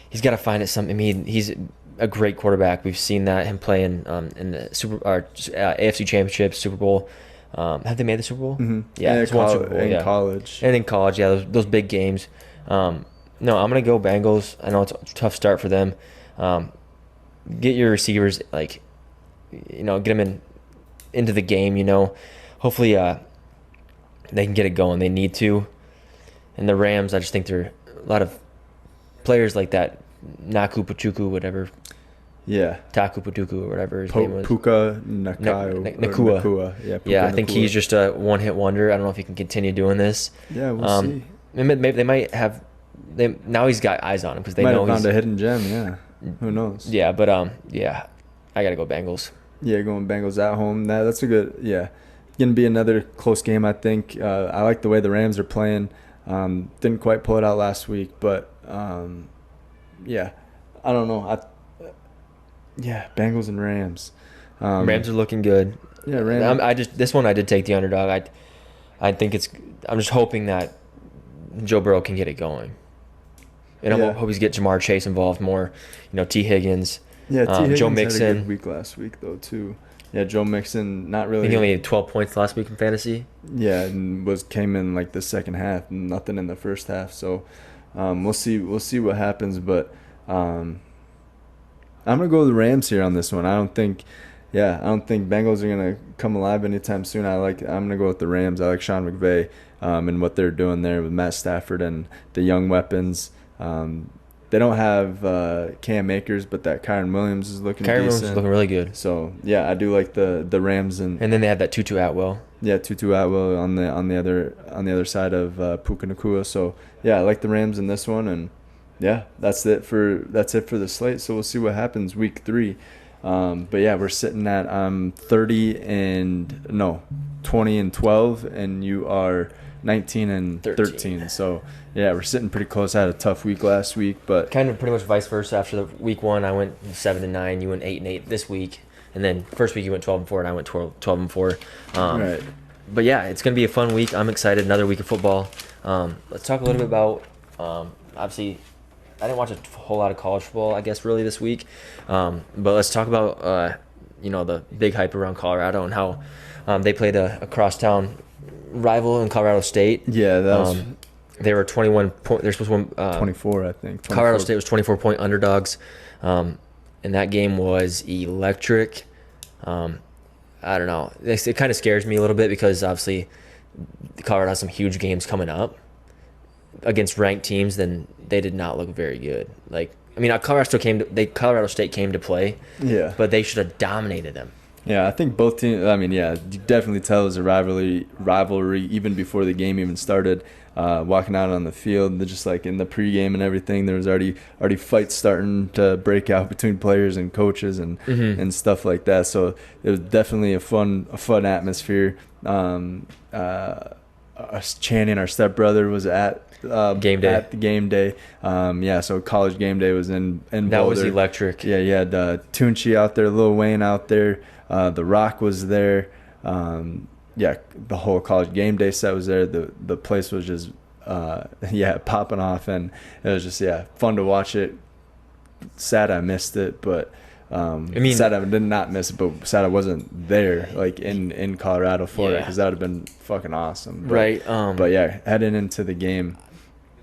He's got to find it something. He's a great quarterback. We've seen that him playing in the AFC Championship, Super Bowl. Have they made the Super Bowl? Mm-hmm. Yeah, in college. And in college, those big games. No, I'm gonna go Bengals. I know it's a tough start for them. Get your receivers get them into the game. Hopefully, they can get it going. They need to. And the Rams, I just think they're a lot of players like that. Naku Pachuku, whatever. Yeah. Taku Patuku, or whatever his name was. Puka Nakua. Nakua. Yeah, I think he's just a one-hit wonder. I don't know if he can continue doing this. Yeah, we'll see. Maybe they might have. Now he's got eyes on him because they know he's found a hidden gem. Yeah, who knows? Yeah, but I gotta go Bengals. Yeah, going Bengals at home. That's a good. Yeah, gonna be another close game. I think. I like the way the Rams are playing. Didn't quite pull it out last week, but I don't know. Bengals and Rams. Rams are looking good. Yeah, Rams. This one I did take the underdog. I'm just hoping that Joe Burrow can get it going. And I hope he's get Jamar Chase involved more. T. Higgins. Yeah, T. Higgins Joe Mixon had a good week last week though too. Yeah, Joe Mixon not really. I think he only had 12 points last week in fantasy. Yeah, and came in like the second half, nothing in the first half. So we'll see what happens. But I'm gonna go with the Rams here on this one. I don't think Bengals are gonna come alive anytime soon. I'm gonna go with the Rams. I like Sean McVay and what they're doing there with Matt Stafford and the young weapons. They don't have Cam Akers, but that Kyron Williams is looking decent. Williams is looking really good. So yeah, I do like the Rams and then they have that Tutu Atwell. Yeah, Tutu Atwell on the other side of Puka Nacua. So yeah, I like the Rams in this one, and yeah, that's it for the slate. So we'll see what happens week 3. But yeah, we're sitting at 20 and 12, and you are 19 and 13. So yeah, we're sitting pretty close. I had a tough week last week, but kind of pretty much vice versa. After the week 1, I went 7-9. You went 8-8 this week, and then first week you went 12-4, and I went 12-4. Right. But yeah, it's gonna be a fun week. I'm excited. Another week of football. Let's talk a little bit about obviously. I didn't watch a whole lot of college football, I guess, really this week. But let's talk about the big hype around Colorado and how they played a crosstown rival in Colorado State. Yeah, that was. They were 21 point. They're supposed to win 24, I think. 24. Colorado State was 24-point underdogs, and that game was electric. I don't know. It kind of scares me a little bit because obviously Colorado has some huge games coming up against ranked teams. Then they did not look very good. Colorado State came to play. Yeah, but they should have dominated them. Yeah, I think both teams. I mean, yeah, you definitely tell it was a rivalry even before the game even started. Walking out on the field, just like in the pregame and everything, there was already fights starting to break out between players and coaches and stuff like that. So it was definitely a fun atmosphere. Us chanting, our stepbrother was at game day. At the game day. So college game day was in Boulder. That was electric. Yeah, you had Tunchi out there, Lil Wayne out there. The Rock was there. The whole college game day set was there. The place was just popping off, and it was just fun to watch it. Sad I missed it, but sad I did not miss it, but sad I wasn't there like in Colorado for it, because that would have been fucking awesome. But, right. But yeah, heading into the game.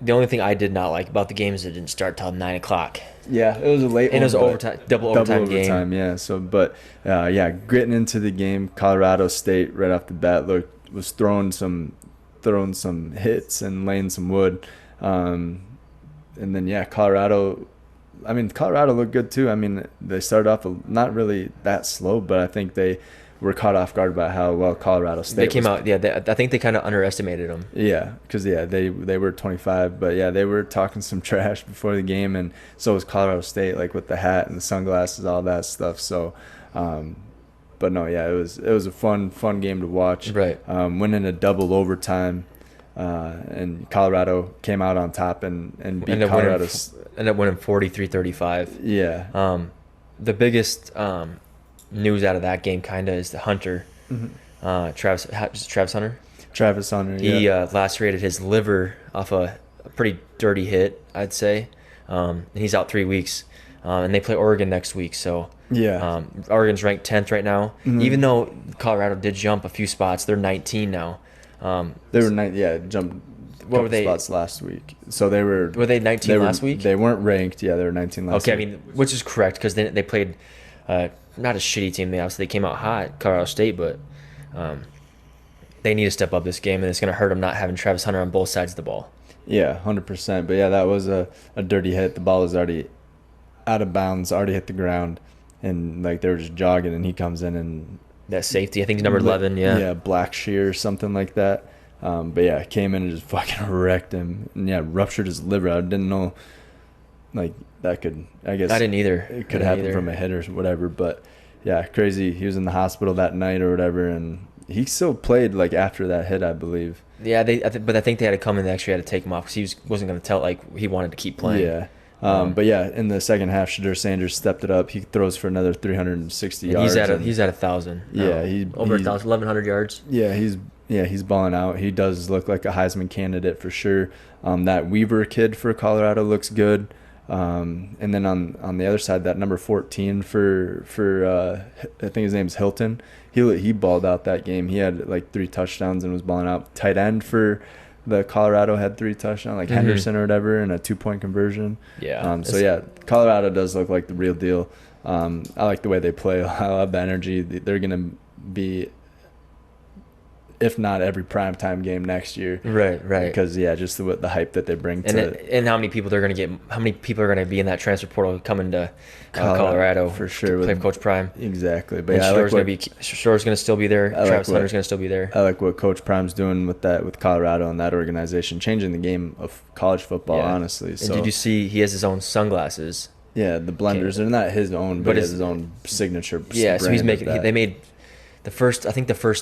The only thing I did not like about the game is it didn't start till 9:00. Yeah, it was a late one. And it was overtime, double overtime game. Yeah. So, but getting into the game, Colorado State right off the bat was throwing some hits and laying some wood, and then Colorado. I mean, Colorado looked good too. I mean, they started off not really that slow, but I think they were caught off guard by how well Colorado State. They came out. Yeah, I think they kind of underestimated them. Yeah, because they were 25, but they were talking some trash before the game, and so was Colorado State, like with the hat and the sunglasses, all that stuff. So, but no, it was a fun game to watch. Right. Winning a double overtime, and Colorado came out on top and beat Colorado. Ended up winning 43-35. Yeah. The biggest news out of that game kind of is the Hunter, Travis Hunter. Travis Hunter. He lacerated his liver off a pretty dirty hit, I'd say. And he's out 3 weeks. And they play Oregon next week, so Oregon's ranked 10th right now. Mm-hmm. Even though Colorado did jump a few spots, they're 19 now. They were jumped. What were they spots last week? So they were. Were they 19 last week? They weren't ranked. Yeah, they were 19 last week. Okay, I mean, which is correct because they played not a shitty team. They came out hot, Colorado State, but they need to step up this game, and it's going to hurt them not having Travis Hunter on both sides of the ball. Yeah, 100%. But that was a dirty hit. The ball was already out of bounds, already hit the ground, and they were just jogging, and he comes in and that safety. I think he's number 11. Yeah. Yeah, Black Shear or something like that. Came in and just fucking wrecked him. And ruptured his liver. I didn't know, that could, I guess. I didn't either. It could happen from a hit or whatever. But, crazy. He was in the hospital that night or whatever, and he still played, after that hit, I believe. Yeah, but I think they had to come in and actually had to take him off because he wasn't going to tell, he wanted to keep playing. Yeah. But yeah, in the second half, Shadur Sanders stepped it up. He throws for another 360 and yards. He's at 1,000. Yeah, over 1,000, 1,100 yards. Yeah, he's balling out. He does look like a Heisman candidate for sure. That Weaver kid for Colorado looks good. And then on the other side, that number 14 for I think his name's Hilton. He balled out that game. He had like 3 touchdowns and was balling out. Tight end for the Colorado had 3 touchdowns, like Henderson or whatever, and a 2-point conversion. Yeah. So yeah, Colorado does look like the real deal. I like the way they play. I love the energy. They're gonna be, if not every primetime game next year. Right. Because just the hype that they bring to and how many people they're going to get, how many people are going to be in that transfer portal coming to Colorado for sure to play with Coach Prime. Exactly. But Shador's going to still be there. Travis Hunter's going to still be there. I like what Coach Prime's doing with Colorado and that organization, changing the game of college football, honestly. So, and did you see he has his own sunglasses? Yeah, the blenders. They're not his own, but he has his own signature. Yeah, so he's making. They made the first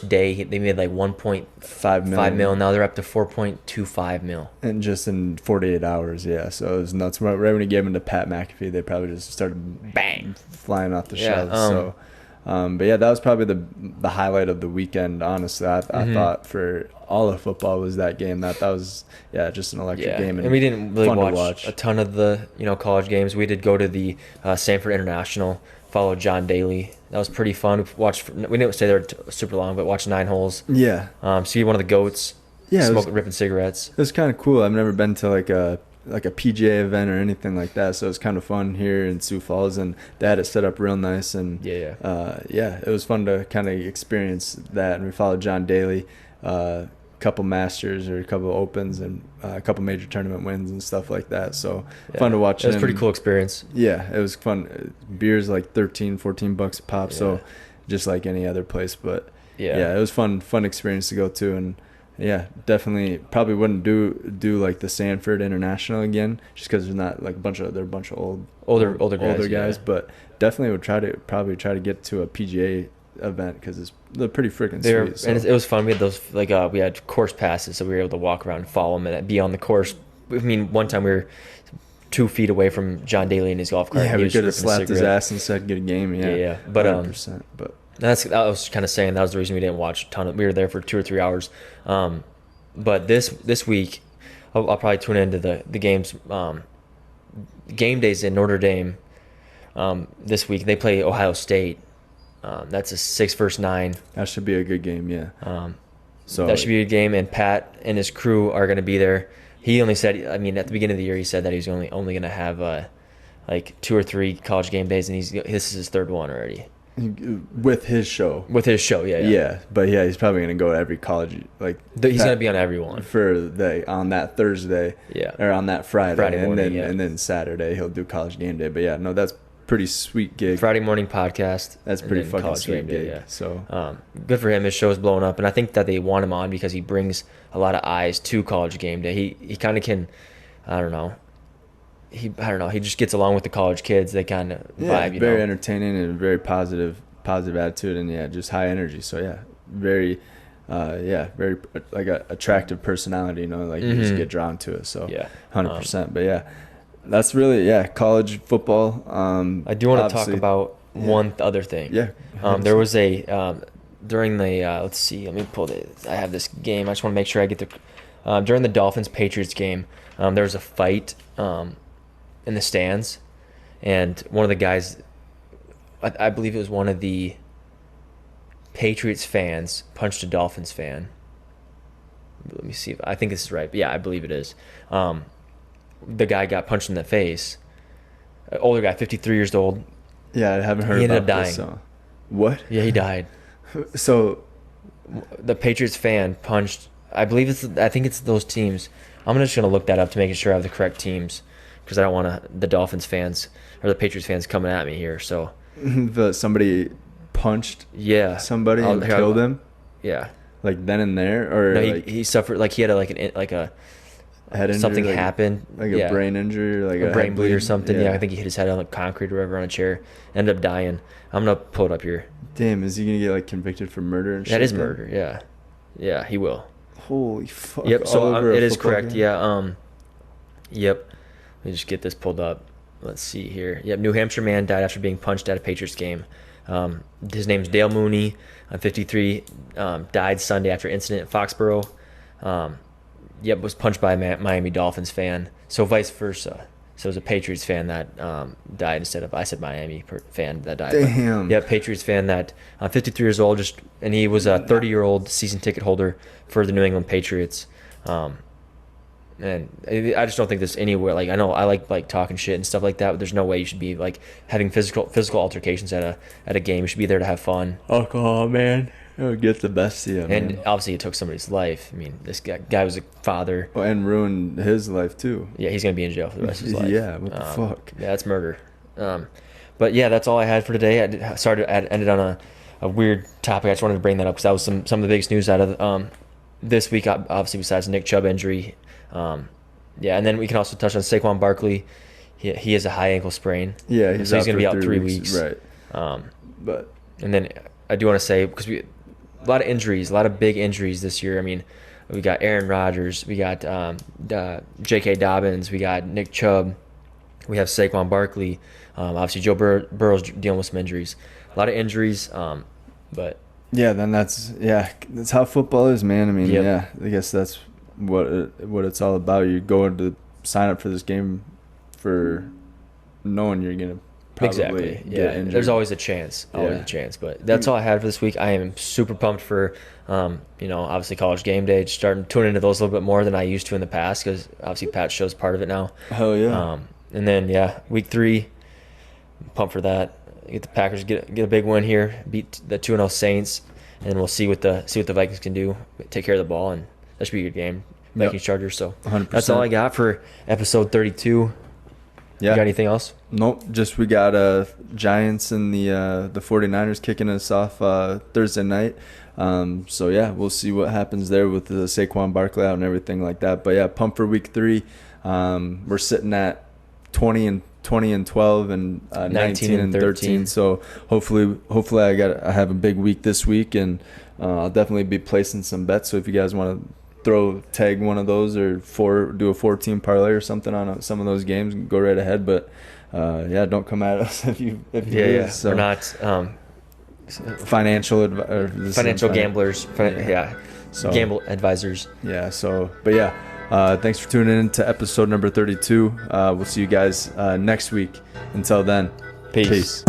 day they made like 1.5 mil. Now they're up to 4.25 mil. And just in 48 hours, yeah. So it was nuts. Right when he gave him to Pat McAfee, they probably just started bang flying off the shelves. But yeah, that was probably the highlight of the weekend. Honestly, I thought for all of football was that game. That was just an electric game. And we didn't really watch a ton of the college games. We did go to the Sanford International. Followed John Daly. That was pretty fun. We didn't stay there super long, but watched 9 holes. Yeah. See one of the goats. Yeah. Ripping cigarettes. It was kind of cool. I've never been to like a PGA event or anything like that, so it was kind of fun here in Sioux Falls, and they had it set up real nice. And it was fun to kind of experience that. And we followed John Daly. Couple Masters or a couple Opens and a couple major tournament wins and stuff like that. So fun to watch. It was a pretty cool experience. Yeah, it was fun. Beer's like $13-14 a pop, so just like any other place. But it was fun experience to go to, and definitely probably wouldn't do like the Sanford International again, just because there's not like they're a bunch of older guys. But definitely would try to get to a PGA event because they're pretty freaking sweet. So. And it was fun. We had those we had course passes, so we were able to walk around and follow them and be on the course. I mean, one time we were 2 feet away from John Daly in his golf cart. Yeah, we could have slapped his ass and said good game. Yeah. But 100%. But I was kind of saying that was the reason we didn't watch a ton. We were there for 2 or 3 hours. But this week, I'll probably tune into the games. Game days in Notre Dame. This week they play Ohio State. That's a 6 versus 9. That should be a good game, yeah. So that should be a good game, and Pat and his crew are going to be there. He only said, at the beginning of the year, he said that he's only going to have like 2 or 3 college game days, and this is his 3rd one already. With his show. Yeah. But he's probably going to go to every college. He's going to be on every one on that Thursday. Yeah. Or on that Friday morning, and then Saturday he'll do college game day. But that's pretty sweet gig. Friday morning podcast. That's pretty fucking sweet gig. Yeah. So good for him. His show's blowing up, and I think that they want him on because he brings a lot of eyes to college game day. He kind of can, I don't know. He just gets along with the college kids. They kind of vibe. Very entertaining and very positive attitude, and just high energy. So very, very like a attractive personality. You just get drawn to it. So 100%. But that's really college football. I do want to talk about one other thing. Yeah. There was a during the let's see. Let me pull it. I have this game. I just want to make sure I get the during the Dolphins-Patriots game. There was a fight in the stands, and one of the guys, I believe it was one of the Patriots fans, punched a Dolphins fan. Let me see. I think this is right. Yeah, I believe it is. The guy got punched in the face. Older guy, 53 years old. Yeah, I haven't heard he ended about up dying. This. So. What? Yeah, he died. So, the Patriots fan punched. I think it's those teams. I'm just gonna look that up to make sure I have the correct teams, because I don't want the Dolphins fans or the Patriots fans coming at me here. So, somebody punched. Somebody and killed him. Yeah. Like then and there, or no, he suffered he had a head injury, something happened, a brain injury, like a brain bleed or something. Yeah, I think he hit his head on the concrete or whatever on a chair. Ended up dying. I'm gonna pull it up here. Damn, is he gonna get convicted for murder and shit? That is murder. Yeah, he will. Holy fuck. Yep. So it is correct. Game? Yeah. Yep. Let me just get this pulled up. Let's see here. Yep, New Hampshire man died after being punched at a Patriots game. His name's Dale Mooney, 53, died Sunday after incident at Foxborough. Was punched by a Miami Dolphins fan. So vice versa. So it was a Patriots fan that died instead of, I said Miami fan that died. Damn. Yeah, Patriots fan that 53 years old, and he was a 30-year-old season ticket holder for the New England Patriots. And I just don't think there's anywhere, like, I know I like talking shit and stuff like that, but there's no way you should be like having physical altercations at a game. You should be there to have fun. Alcohol, man. It'll get the best of you, And man. obviously it took somebody's life. I mean, this guy was a father. Oh, and ruined his life too. Yeah, he's gonna be in jail for the rest of his life. Yeah, what the fuck? Yeah, that's murder. But yeah, that's all I had for today. I ended on a weird topic. I just wanted to bring that up because that was some of the biggest news out of this week, obviously besides Nick Chubb injury. And then we can also touch on Saquon Barkley. He has a high ankle sprain. Yeah, so he's going to be out 3 weeks. Right. But and then I do want to say, because a lot of injuries, a lot of big injuries this year. I mean, we got Aaron Rodgers, we got J.K. Dobbins, we got Nick Chubb, we have Saquon Barkley. Obviously, Joe Burrow's dealing with some injuries. A lot of injuries, but yeah, then that's how football is, man. I mean, Yep. I guess that's what it's all about. You're going to sign up for this game for knowing you're gonna probably get injured. There's always a chance, But that's all I had for this week. I am super pumped for, obviously College Game Day. Starting to tune into those a little bit more than I used to in the past because obviously Pat show's part of it now. Hell yeah. And then week 3, I'm pumped for that. Get the Packers get a big win here, beat the 2-0 Saints, and we'll see what the Vikings can do. Take care of the ball, and that should be a good game. Vikings Chargers. So 100%. That's all I got for episode 32. Yeah. You got anything else? Nope. Just we got Giants and the 49ers kicking us off Thursday night. We'll see what happens there with the Saquon Barkley out and everything like that. But yeah, pumped for week 3. We're sitting at 20 and 12 and 19 and 13. So hopefully I have a big week this week, and I'll definitely be placing some bets. So if you guys want to tag one of those or do a 4-team parlay or something on some of those games, go right ahead. But don't come at us if you lose. So we're not financial gamblers. So gamble advisors. Yeah. So, but yeah, thanks for tuning in to episode number 32. We'll see you guys next week. Until then, Peace.